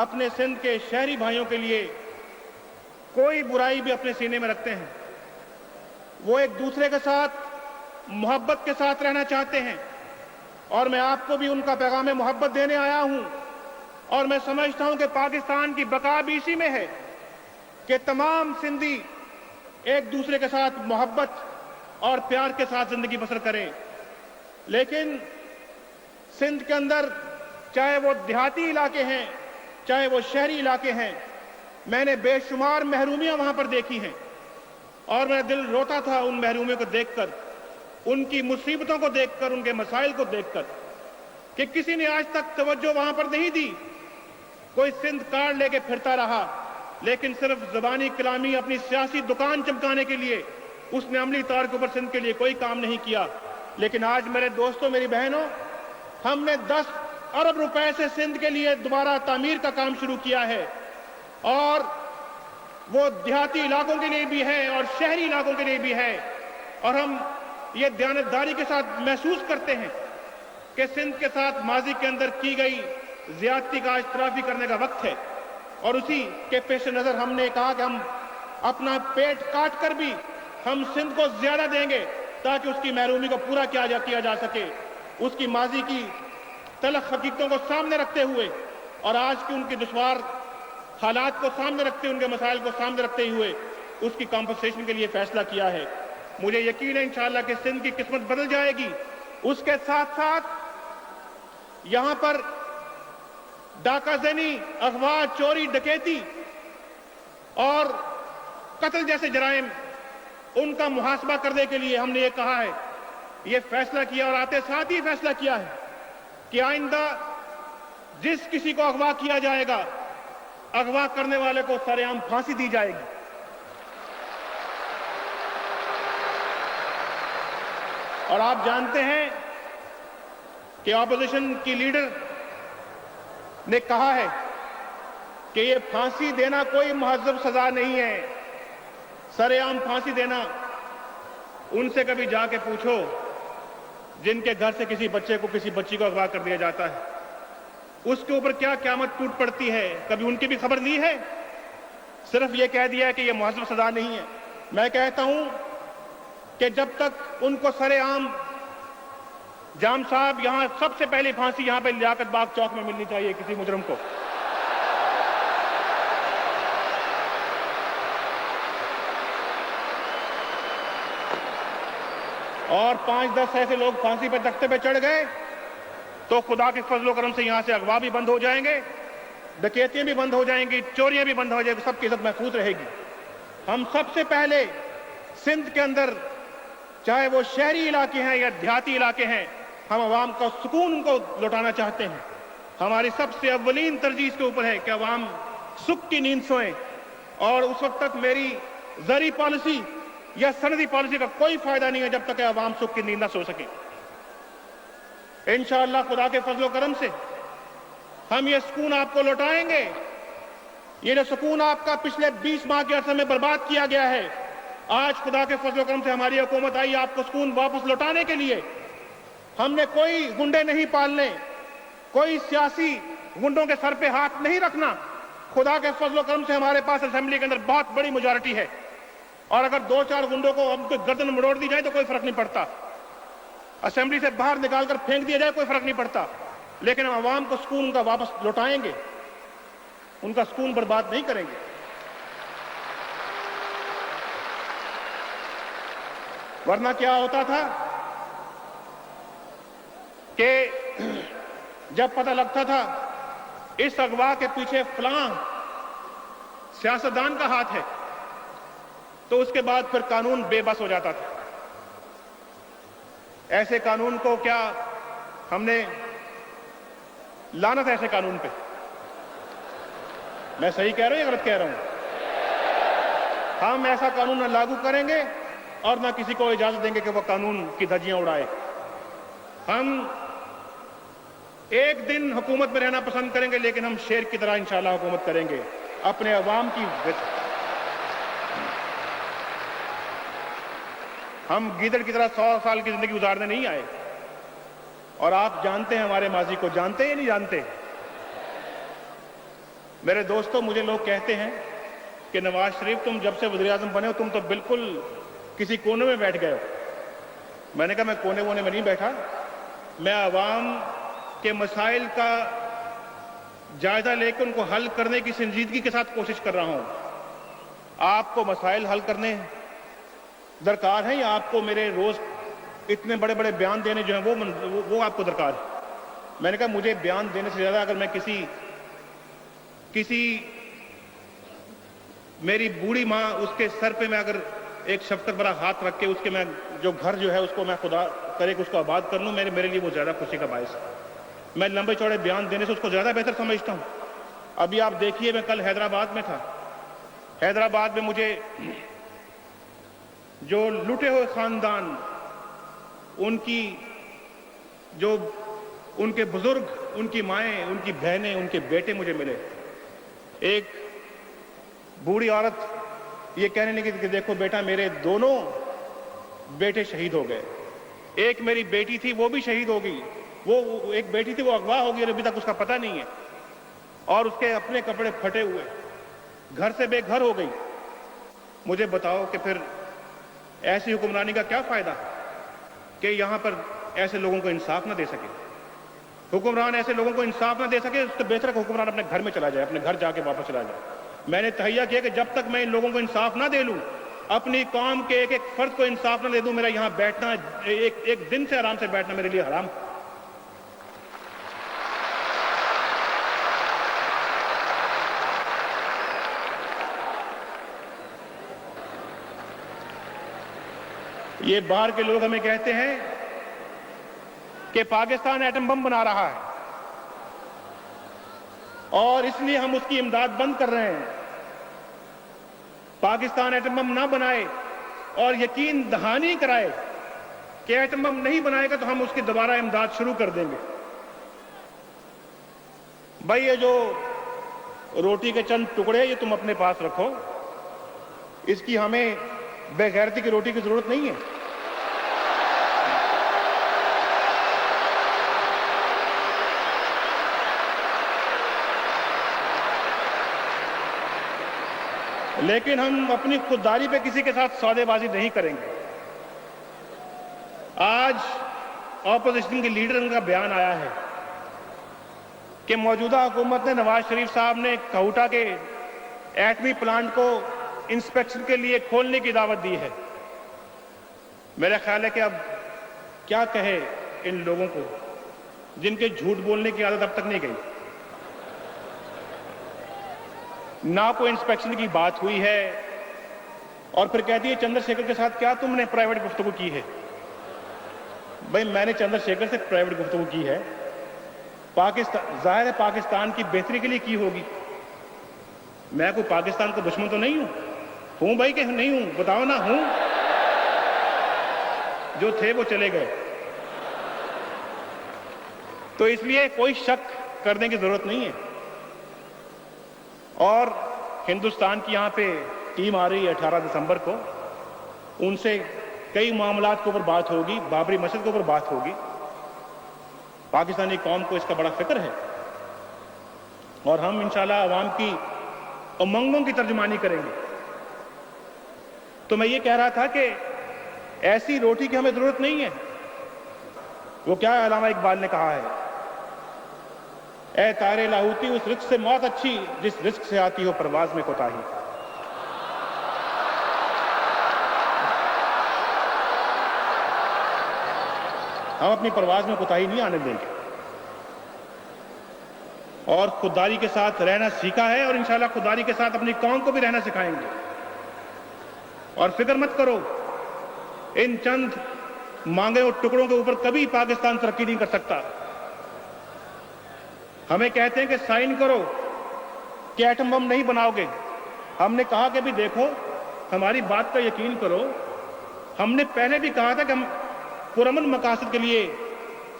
اپنے سندھ کے شہری بھائیوں کے لیے کوئی برائی بھی اپنے سینے میں رکھتے ہیں. وہ ایک دوسرے کے ساتھ محبت کے ساتھ رہنا چاہتے ہیں اور میں آپ کو بھی ان کا پیغام محبت دینے آیا ہوں. اور میں سمجھتا ہوں کہ پاکستان کی بقا بھی اسی میں ہے کہ تمام سندھی ایک دوسرے کے ساتھ محبت اور پیار کے ساتھ زندگی بسر کریں. لیکن سندھ کے اندر چاہے وہ دیہاتی علاقے ہیں چاہے وہ شہری علاقے ہیں میں نے بے شمار محرومیاں وہاں پر دیکھی ہیں اور میرا دل روتا تھا ان محرومیوں کو دیکھ کر, ان کی مصیبتوں کو دیکھ کر, ان کے مسائل کو دیکھ کر کہ کسی نے آج تک توجہ وہاں پر نہیں دی. کوئی سندھ کارڈ لے کے پھرتا رہا لیکن صرف زبانی کلامی اپنی سیاسی دکان چمکانے کے لیے اس نے عملی طور کے اوپر سندھ کے لیے کوئی کام نہیں کیا. لیکن آج میرے دوستوں میری بہنوں ہم نے 10 ارب روپے سے سندھ کے لیے دوبارہ تعمیر کا کام شروع کیا ہے اور وہ دیہاتی علاقوں کے لیے بھی ہے اور شہری علاقوں کے لیے بھی ہے. اور ہم یہ دیانتداری کے ساتھ محسوس کرتے ہیں کہ سندھ کے ساتھ ماضی کے اندر کی گئی زیادتی کا اعتراف کرنے کا وقت ہے اور اسی کے پیش نظر ہم نے کہا کہ ہم اپنا پیٹ کاٹ کر بھی ہم سندھ کو زیادہ دیں گے تاکہ اس کی محرومی کو پورا کیا جا سکے. اس کی ماضی کی تلخ حقیقتوں کو سامنے رکھتے ہوئے اور آج کی ان کی دشوار حالات کو سامنے رکھتے ہوئے, ان کے مسائل کو سامنے رکھتے ہوئے اس کی کمپنسیشن کے لیے فیصلہ کیا ہے. مجھے یقین ہے انشاءاللہ کہ سندھ کی قسمت بدل جائے گی. اس کے ساتھ ساتھ یہاں پر ڈاکہ زنی, اغوا, چوری, ڈکیتی اور قتل جیسے جرائم ان کا محاسبہ کرنے کے لیے ہم نے یہ کہا ہے, یہ فیصلہ کیا اور آتے ساتھ ہی فیصلہ کیا ہے کہ آئندہ جس کسی کو اغوا کیا جائے گا اغوا کرنے والے کو سر عام پھانسی دی جائے گی. اور آپ جانتے ہیں کہ اپوزیشن کی لیڈر نے کہا ہے کہ یہ پھانسی دینا کوئی مہذب سزا نہیں ہے. سر عام پھانسی دینا, ان سے کبھی جا کے پوچھو جن کے گھر سے کسی بچے کو کسی بچی کو اغوا کر دیا جاتا ہے اس کے اوپر کیا قیامت ٹوٹ پڑتی ہے. کبھی ان کی بھی خبر لی ہے؟ صرف یہ کہہ دیا ہے کہ یہ مہذب سزا نہیں ہے. میں کہتا ہوں کہ جب تک ان کو سر عام, جام صاحب یہاں سب سے پہلی پھانسی یہاں پہ لیاقت باغ چوک میں ملنی چاہیے کسی مجرم کو. اور 5-10 ایسے لوگ پھانسی پہ تختے پہ چڑھ گئے تو خدا کے فضل و کرم سے یہاں سے اغوا بھی بند ہو جائیں گے, ڈکیتیاں بھی بند ہو جائیں گی, چوریاں بھی بند ہو جائیں گی, سب کی عزت محفوظ رہے گی. ہم سب سے پہلے سندھ کے اندر چاہے وہ شہری علاقے ہیں یا دیہاتی علاقے ہیں ہم عوام کا سکون ان کو لوٹانا چاہتے ہیں. ہماری سب سے اولین ترجیح اس کے اوپر ہے کہ عوام سکھ کی نیند سوئیں اور اس وقت تک میری زرعی پالیسی یا سندی پالیسی کا کوئی فائدہ نہیں ہے جب تک کہ عوام سکھ کی نیند نہ سو سکے. انشاءاللہ خدا کے فضل و کرم سے ہم یہ سکون آپ کو لوٹائیں گے. یہ جو سکون آپ کا پچھلے 20 ماہ کے عرصے میں برباد کیا گیا ہے, آج خدا کے فضل و کرم سے ہماری حکومت آئی آپ کو سکون واپس لوٹانے کے لیے. ہم نے کوئی گنڈے نہیں پالنے, کوئی سیاسی گنڈوں کے سر پہ ہاتھ نہیں رکھنا. خدا کے فضل و کرم سے ہمارے پاس اسمبلی کے اندر بہت بڑی میجورٹی ہے اور اگر 2-4 گنڈوں کو ہم کو گردن مڑوڑ دی جائے تو کوئی فرق نہیں پڑتا, اسمبلی سے باہر نکال کر پھینک دیا جائے کوئی فرق نہیں پڑتا. لیکن ہم عوام کو سکون ان کا واپس لوٹائیں گے, ان کا سکون برباد نہیں کریں گے. ورنہ کیا ہوتا تھا کہ جب پتہ لگتا تھا اس اغوا کے پیچھے فلاں سیاستدان کا ہاتھ ہے تو اس کے بعد پھر قانون بے بس ہو جاتا تھا. ایسے قانون کو کیا ہم نے لعنت ہے ایسے قانون پہ. میں صحیح کہہ رہا ہوں یا غلط کہہ رہا ہوں؟ ہم ایسا قانون نہ لاگو کریں گے اور نہ کسی کو اجازت دیں گے کہ وہ قانون کی دھجیاں اڑائے. ہم ایک دن حکومت میں رہنا پسند کریں گے لیکن ہم شیر کی طرح انشاءاللہ حکومت کریں گے اپنے عوام کی. ہم گیدڑ کی طرح 100 سال کی زندگی گزارنے نہیں آئے. اور آپ جانتے ہیں ہمارے ماضی کو، جانتے یا نہیں جانتے؟ میرے دوستوں، مجھے لوگ کہتے ہیں کہ نواز شریف تم جب سے وزیر اعظم بنے ہو تم تو بالکل کسی کونے میں بیٹھ گئے ہو. میں نے کہا میں کونے وونے میں نہیں بیٹھا، میں عوام کے مسائل کا جائزہ لے کے ان کو حل کرنے کی سنجیدگی کے ساتھ کوشش کر رہا ہوں. آپ کو مسائل حل کرنے درکار ہیں یا آپ کو میرے روز اتنے بڑے بڑے بیان دینے جو ہیں وہ آپ کو درکار ہے؟ میں نے کہا مجھے بیان دینے سے زیادہ اگر میں کسی میری بوڑھی ماں اس کے سر پہ میں اگر ایک شفقت بھرا ہاتھ رکھ کے اس کے میں جو گھر جو ہے اس کو میں خدا کرے کہ اس کو آباد کر لوں، میرے لیے وہ زیادہ خوشی کا باعث ہے. میں لمبے چوڑے بیان دینے سے اس کو زیادہ بہتر سمجھتا ہوں. ابھی آپ دیکھیے میں کل حیدرآباد میں تھا. حیدرآباد میں مجھے جو لٹے ہوئے خاندان، ان کے بزرگ، ان کی مائیں، ان کی بہنیں، ان کے بیٹے مجھے ملے. ایک بوڑھی عورت یہ کہنے لگی کہ دیکھو بیٹا میرے دونوں بیٹے شہید ہو گئے. ایک میری بیٹی تھی وہ بھی شہید ہو گئی، وہ ایک بیٹی تھی وہ اغوا ہو گئی اور ابھی تک اس کا پتہ نہیں ہے، اور اس کے اپنے کپڑے پھٹے ہوئے، گھر سے بے گھر ہو گئی. مجھے بتاؤ کہ پھر ایسی حکمرانی کا کیا فائدہ کہ یہاں پر ایسے لوگوں کو انصاف نہ دے سکے. حکمران ایسے لوگوں کو انصاف نہ دے سکے، اس سے بہتر کہ حکمران اپنے گھر میں چلا جائے، اپنے گھر جا کے واپس چلا جائے. میں نے تہیہ کیا کہ جب تک میں ان لوگوں کو انصاف نہ دے لوں، اپنی قوم کے ایک ایک فرد کو انصاف نہ دے دوں، میرا یہاں بیٹھنا ایک دن سے آرام سے بیٹھنا میرے لیے حرام. یہ باہر کے لوگ ہمیں کہتے ہیں کہ پاکستان ایٹم بم بنا رہا ہے اور اس لیے ہم اس کی امداد بند کر رہے ہیں. پاکستان ایٹم بم نہ بنائے اور یقین دہانی کرائے کہ ایٹم بم نہیں بنائے گا تو ہم اس کی دوبارہ امداد شروع کر دیں گے. بھائی یہ جو روٹی کے چند ٹکڑے یہ تم اپنے پاس رکھو، اس کی ہمیں بے غیرتی کی روٹی کی ضرورت نہیں ہے. لیکن ہم اپنی خودداری پہ کسی کے ساتھ سودے بازی نہیں کریں گے. آج اپوزیشن کے لیڈر کا بیان آیا ہے کہ موجودہ حکومت نے نواز شریف صاحب نے کہوٹا کے ایٹمی پلانٹ کو انسپیکشن کے لیے کھولنے کی دعوت دی ہے. میرا خیال ہے کہ اب کیا کہے ان لوگوں کو جن کے جھوٹ بولنے کی عادت اب تک نہیں گئی. نہ کوئی انسپیکشن کی بات ہوئی ہے اور پھر کہتی ہے چندر شیکھر کے ساتھ کیا تم نے پرائیویٹ گفتگو کی ہے. بھائی میں نے چندر شیکھر سے پرائیویٹ گفتگو کی ہے، ظاہر ہے پاکستان کی بہتری کے لیے کی ہوگی. میں کوئی پاکستان کا دشمن تو نہیں ہوں بھائی کہ نہیں ہوں؟ بتاؤ نا. ہوں؟ جو تھے وہ چلے گئے، تو اس لیے کوئی شک کرنے کی ضرورت نہیں ہے. اور ہندوستان کی یہاں پہ ٹیم آ رہی ہے 18 دسمبر کو، ان سے کئی معاملات کے اوپر بات ہوگی، بابری مسجد کے اوپر بات ہوگی. پاکستانی قوم کو اس کا بڑا فکر ہے اور ہم انشاءاللہ عوام کی امنگوں کی ترجمانی کریں گے. تو میں یہ کہہ رہا تھا کہ ایسی روٹی کی ہمیں ضرورت نہیں ہے. وہ کیا علامہ اقبال نے کہا ہے، اے تارے لاہوتی اس رزق سے موت اچھی جس رزق سے آتی ہو پرواز میں کوتاہی. ہم اپنی پرواز میں کوتاہی نہیں آنے دیں گے اور خودداری کے ساتھ رہنا سیکھا ہے اور انشاءاللہ خودداری کے ساتھ اپنی قوم کو بھی رہنا سکھائیں گے. اور فکر مت کرو، ان چند مانگے اور ٹکڑوں کے اوپر کبھی پاکستان ترقی نہیں کر سکتا. ہمیں کہتے ہیں کہ سائن کرو کہ ایٹم بم نہیں بناؤ گے. ہم نے کہا کہ بھی دیکھو، ہماری بات کا یقین کرو، ہم نے پہلے بھی کہا تھا کہ ہم پرامن مقاصد کے لیے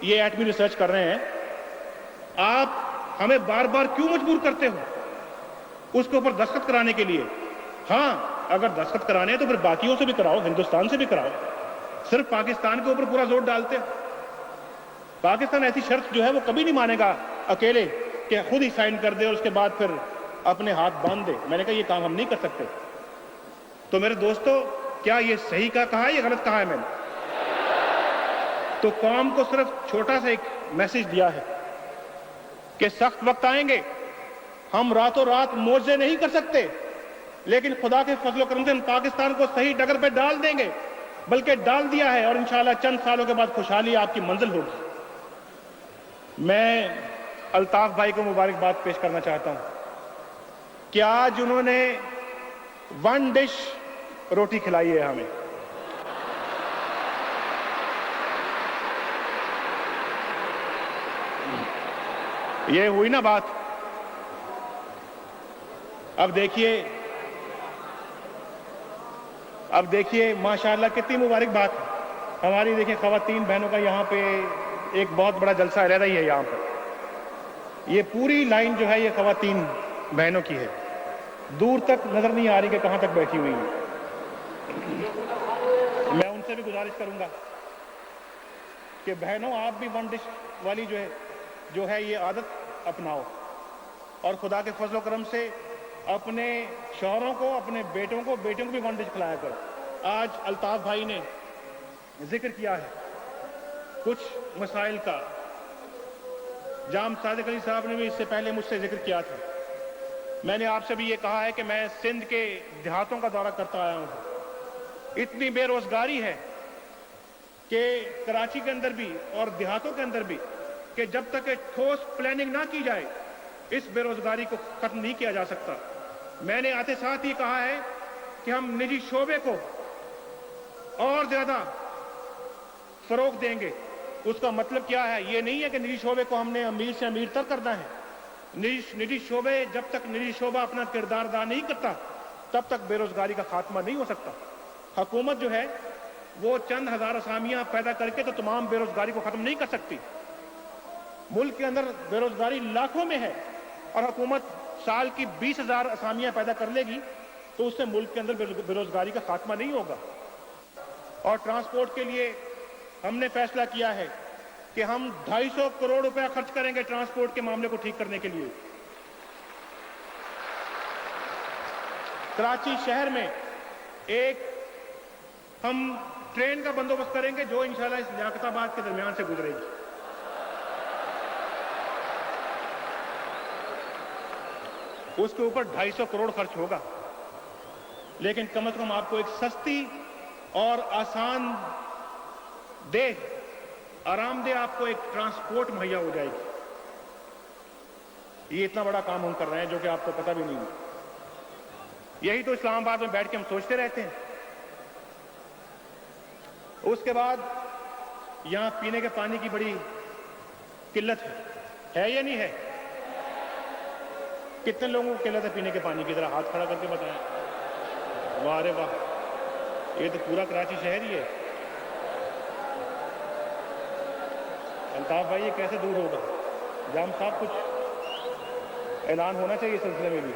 یہ ایٹمی ریسرچ کر رہے ہیں. آپ ہمیں بار بار کیوں مجبور کرتے ہو اس کے اوپر دستخط کرانے کے لیے؟ ہاں، اگر دستخط کرانے ہیں تو پھر باقیوں سے بھی کراؤ، ہندوستان سے بھی کراؤ. صرف پاکستان کے اوپر پورا زور ڈالتے ہو. پاکستان ایسی شرط جو ہے وہ کبھی نہیں مانے گا اکیلے کہ خود ہی سائن کر دے اور اس کے بعد پھر اپنے ہاتھ باندھ دے. میں نے کہا یہ کام ہم نہیں کر سکتے. تو میرے دوستو، کیا یہ صحیح کہا ہے یا غلط کہا ہے میں نے؟ تو قوم کو صرف چھوٹا سا ایک میسج دیا ہے کہ سخت وقت آئیں گے، ہم راتوں رات معجزے نہیں کر سکتے، لیکن خدا کے فضل و کرم سے ہم پاکستان کو صحیح ڈگر پہ ڈال دیں گے، بلکہ ڈال دیا ہے، اور انشاءاللہ چند سالوں کے بعد خوشحالی آپ کی منزل ہوگی. میں الطاف بھائی کو مبارکباد پیش کرنا چاہتا ہوں کہ آج انہوں نے 1 ڈش روٹی کھلائی ہے ہمیں. یہ ہوئی نا بات. اب دیکھیے ماشاءاللہ کتنی مبارک بات ہے. ہماری دیکھیں خواتین بہنوں کا یہاں پہ ایک بہت بڑا جلسہ رہ رہی ہے. یہاں پہ یہ پوری لائن جو ہے یہ خواتین بہنوں کی ہے. دور تک نظر نہیں آ رہی کہ کہاں تک بیٹھی ہوئی ہیں. میں ان سے بھی گزارش کروں گا کہ بہنوں آپ بھی 1 ڈش والی جو ہے یہ عادت اپناؤ، اور خدا کے فضل و کرم سے اپنے شوہروں کو، اپنے بیٹوں کو بھی 1 ڈش کھلایا کرو. آج الطاف بھائی نے ذکر کیا ہے کچھ مسائل کا. جام صادق علی صاحب نے بھی اس سے پہلے مجھ سے ذکر کیا تھا. میں نے آپ سے بھی یہ کہا ہے کہ میں سندھ کے دیہاتوں کا دورہ کرتا آیا ہوں. اتنی بے روزگاری ہے کہ کراچی کے اندر بھی اور دیہاتوں کے اندر بھی، کہ جب تک ایک ٹھوس پلاننگ نہ کی جائے اس بے روزگاری کو ختم نہیں کیا جا سکتا. میں نے آتے ساتھ ہی کہا ہے کہ ہم نجی شعبے کو اور زیادہ فروغ دیں گے. اس کا مطلب کیا ہے؟ یہ نہیں ہے کہ نجی شعبے کو ہم نے امیر سے امیر تر کرنا ہے. نجی شعبے، جب تک نجی شعبہ اپنا کردار ادا نہیں کرتا تب تک بے روزگاری کا خاتمہ نہیں ہو سکتا. حکومت جو ہے وہ چند ہزار اسامیاں پیدا کر کے تو تمام بے روزگاری کو ختم نہیں کر سکتی. ملک کے اندر بے روزگاری لاکھوں میں ہے، اور حکومت سال کی 20,000 اسامیاں پیدا کر لے گی تو اس سے ملک کے اندر بے روزگاری کا خاتمہ نہیں ہوگا. اور ٹرانسپورٹ کے لیے ہم نے فیصلہ کیا ہے کہ ہم 250 کروڑ روپے خرچ کریں گے ٹرانسپورٹ کے معاملے کو ٹھیک کرنے کے لیے. کراچی شہر میں ایک ہم ٹرین کا بندوبست کریں گے جو انشاءاللہ اس لیاقت آباد کے درمیان سے گزرے گی. اس کے اوپر 250 کروڑ خرچ ہوگا، لیکن کم از کم آپ کو ایک سستی اور آسان دہ، آرام دہ آپ کو ایک ٹرانسپورٹ مہیا ہو جائے گی. یہ اتنا بڑا کام ہم کر رہے ہیں جو کہ آپ کو پتہ بھی نہیں ہے. یہی تو اسلام آباد میں بیٹھ کے ہم سوچتے رہتے ہیں. اس کے بعد یہاں پینے کے پانی کی بڑی قلت ہے یا نہیں ہے؟ کتنے لوگوں کو قلت ہے پینے کے پانی کی؟ ذرا ہاتھ کھڑا کر کے بتائیں. واہ رے واہ، یہ تو پورا کراچی شہر ہی ہے. الطاف بھائی یہ کیسے دور ہوگا؟ جام صاحب کچھ اعلان ہونا چاہیے اس سلسلے میں بھی.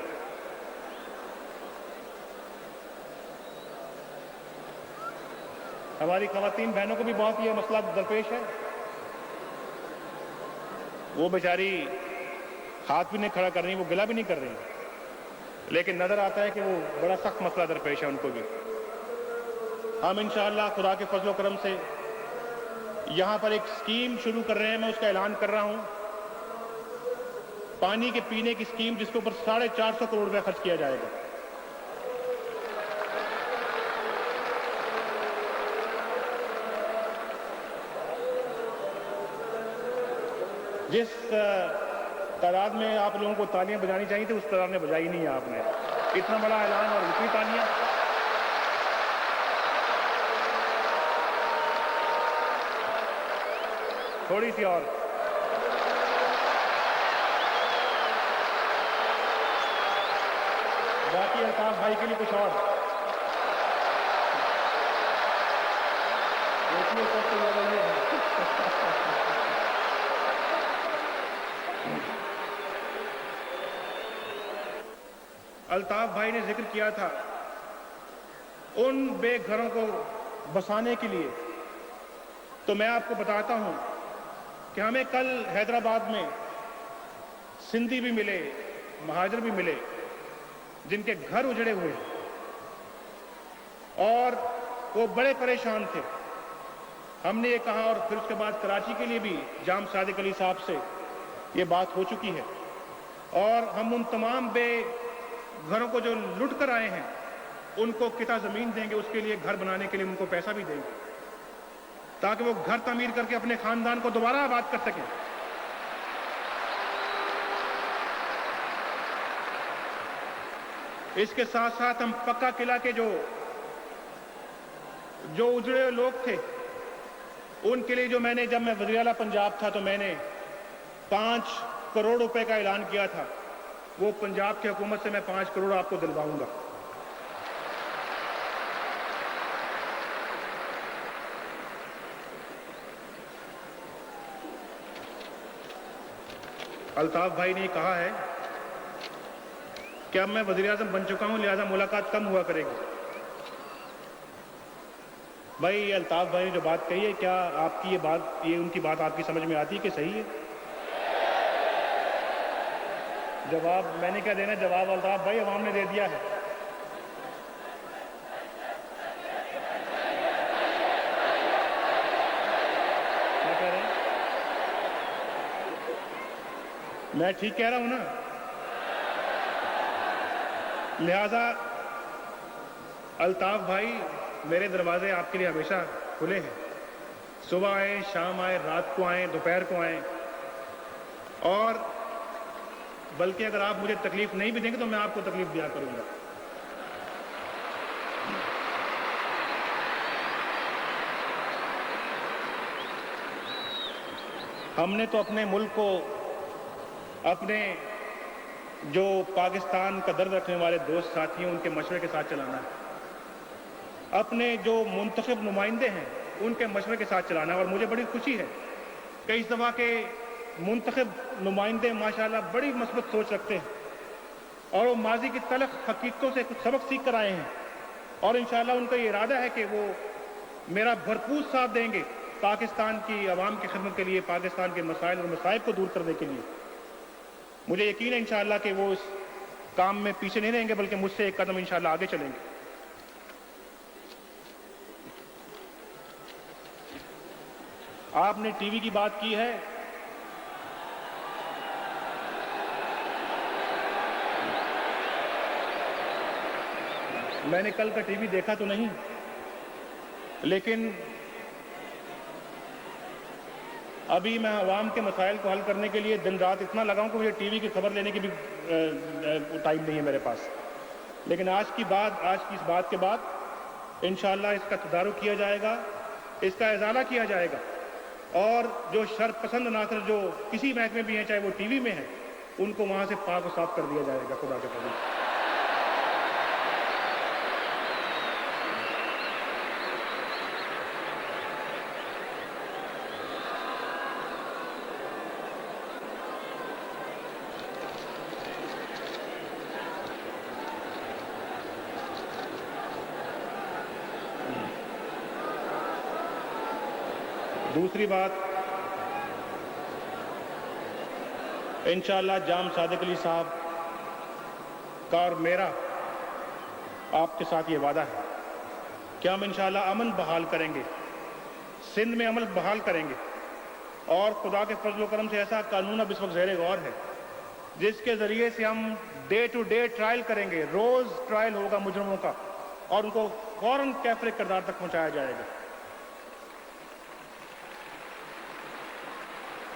ہماری خواتین بہنوں کو بھی بہت یہ مسئلہ درپیش ہے. وہ بیچاری ہاتھ بھی نہیں کھڑا کر رہی، وہ گلا بھی نہیں کر رہی، لیکن نظر آتا ہے کہ وہ بڑا سخت مسئلہ درپیش ہے ان کو بھی. ہم انشاءاللہ خدا کے فضل و کرم سے یہاں پر ایک اسکیم شروع کر رہے ہیں. میں اس کا اعلان کر رہا ہوں، پانی کے پینے کی اسکیم، جس کے اوپر 450 کروڑ روپے خرچ کیا جائے گا. جس تعداد میں آپ لوگوں کو تالیاں بجانی چاہیے تھی اس تعداد میں بجائی نہیں ہے آپ نے. اتنا بڑا اعلان اور اتنی تالیاں. تھوڑی سی اور. باقی الطاف بھائی کے لیے کچھ اور. سب سے زیادہ یہ ہے. الطاف بھائی نے ذکر کیا تھا ان بے گھروں کو بسانے کے لیے. تو میں آپ کو بتاتا ہوں کہ ہمیں کل حیدرآباد میں سندھی بھی ملے, مہاجر بھی ملے جن کے گھر اجڑے ہوئے اور وہ بڑے پریشان تھے. ہم نے یہ کہا اور پھر اس کے بعد کراچی کے لیے بھی جام صادق علی صاحب سے یہ بات ہو چکی ہے اور ہم ان تمام بے گھروں کو جو لٹ کر آئے ہیں ان کو قطع زمین دیں گے, اس کے لیے گھر بنانے کے لیے ان کو پیسہ بھی دیں گے تاکہ وہ گھر تعمیر کر کے اپنے خاندان کو دوبارہ آباد کر سکیں. اس کے ساتھ ساتھ ہم پکا قلعہ کے جو اجڑے لوگ تھے ان کے لیے جو میں نے, جب میں وزیر اعلیٰ پنجاب تھا تو میں نے 5 کروڑ روپے کا اعلان کیا تھا, وہ پنجاب کی حکومت سے میں 5 کروڑ آپ کو دلواؤں گا. الطاف بھائی نے کہا ہے کہ اب میں وزیر اعظم بن چکا ہوں لہذا ملاقات کم ہوا کرے گی. بھائی الطاف بھائی نے جو بات کہی ہے کیا آپ کی یہ ان کی بات آپ کی سمجھ میں آتی ہے کہ صحیح ہے؟ جواب میں نے کیا دینا, جواب الطاف بھائی عوام نے دے دیا ہے. کیا کہہ رہے ہیں؟ میں ٹھیک کہہ رہا ہوں نا؟ لہذا الطاف بھائی میرے دروازے آپ کے لیے ہمیشہ کھلے ہیں. صبح آئیں, شام آئیں, رات کو آئیں, دوپہر کو آئیں, اور بلکہ اگر آپ مجھے تکلیف نہیں بھی دیں گے تو میں آپ کو تکلیف دیا کروں گا. ہم نے تو اپنے ملک کو اپنے جو پاکستان کا درد رکھنے والے دوست ساتھی ہیں ان کے مشورے کے ساتھ چلانا ہے, اپنے جو منتخب نمائندے ہیں ان کے مشورے کے ساتھ چلانا ہے. اور مجھے بڑی خوشی ہے کہ اس دفعہ کے منتخب نمائندے ماشاءاللہ بڑی مثبت سوچ رکھتے ہیں اور وہ ماضی کی تلخ حقیقتوں سے کچھ سبق سیکھ کر آئے ہیں اور انشاءاللہ ان کا یہ ارادہ ہے کہ وہ میرا بھرپور ساتھ دیں گے پاکستان کی عوام کی خدمت کے لیے, پاکستان کے مسائل اور مصائب کو دور کرنے کے لیے. مجھے یقین ہے انشاءاللہ کہ وہ اس کام میں پیچھے نہیں رہیں گے بلکہ مجھ سے ایک قدم انشاءاللہ آگے چلیں گے. آپ نے ٹی وی کی بات کی ہے, میں نے کل کا ٹی وی دیکھا تو نہیں لیکن ابھی میں عوام کے مسائل کو حل کرنے کے لیے دن رات اتنا لگا ہوں کہ مجھے ٹی وی کی خبر لینے کی بھی ٹائم نہیں ہے میرے پاس. لیکن آج کی اس بات کے بعد انشاءاللہ اس کا تدارک کیا جائے گا, اس کا ازالہ کیا جائے گا اور جو شر پسند عناصر جو کسی محکمے بھی ہیں چاہے وہ ٹی وی میں ہیں ان کو وہاں سے پاک و صاف کر دیا جائے گا خدا کے فضل. دوسری بات, انشاءاللہ جام صادق علی صاحب کا اور میرا آپ کے ساتھ یہ وعدہ ہے کہ ہم انشاءاللہ امن بحال کریں گے, سندھ میں امن بحال کریں گے اور خدا کے فضل و کرم سے ایسا قانون اب اس وقت زیر غور ہے جس کے ذریعے سے ہم ڈے ٹو ڈے ٹرائل کریں گے, روز ٹرائل ہوگا مجرموں کا اور ان کو فوراً کیفر کردار تک پہنچایا جائے گا.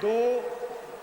2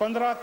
15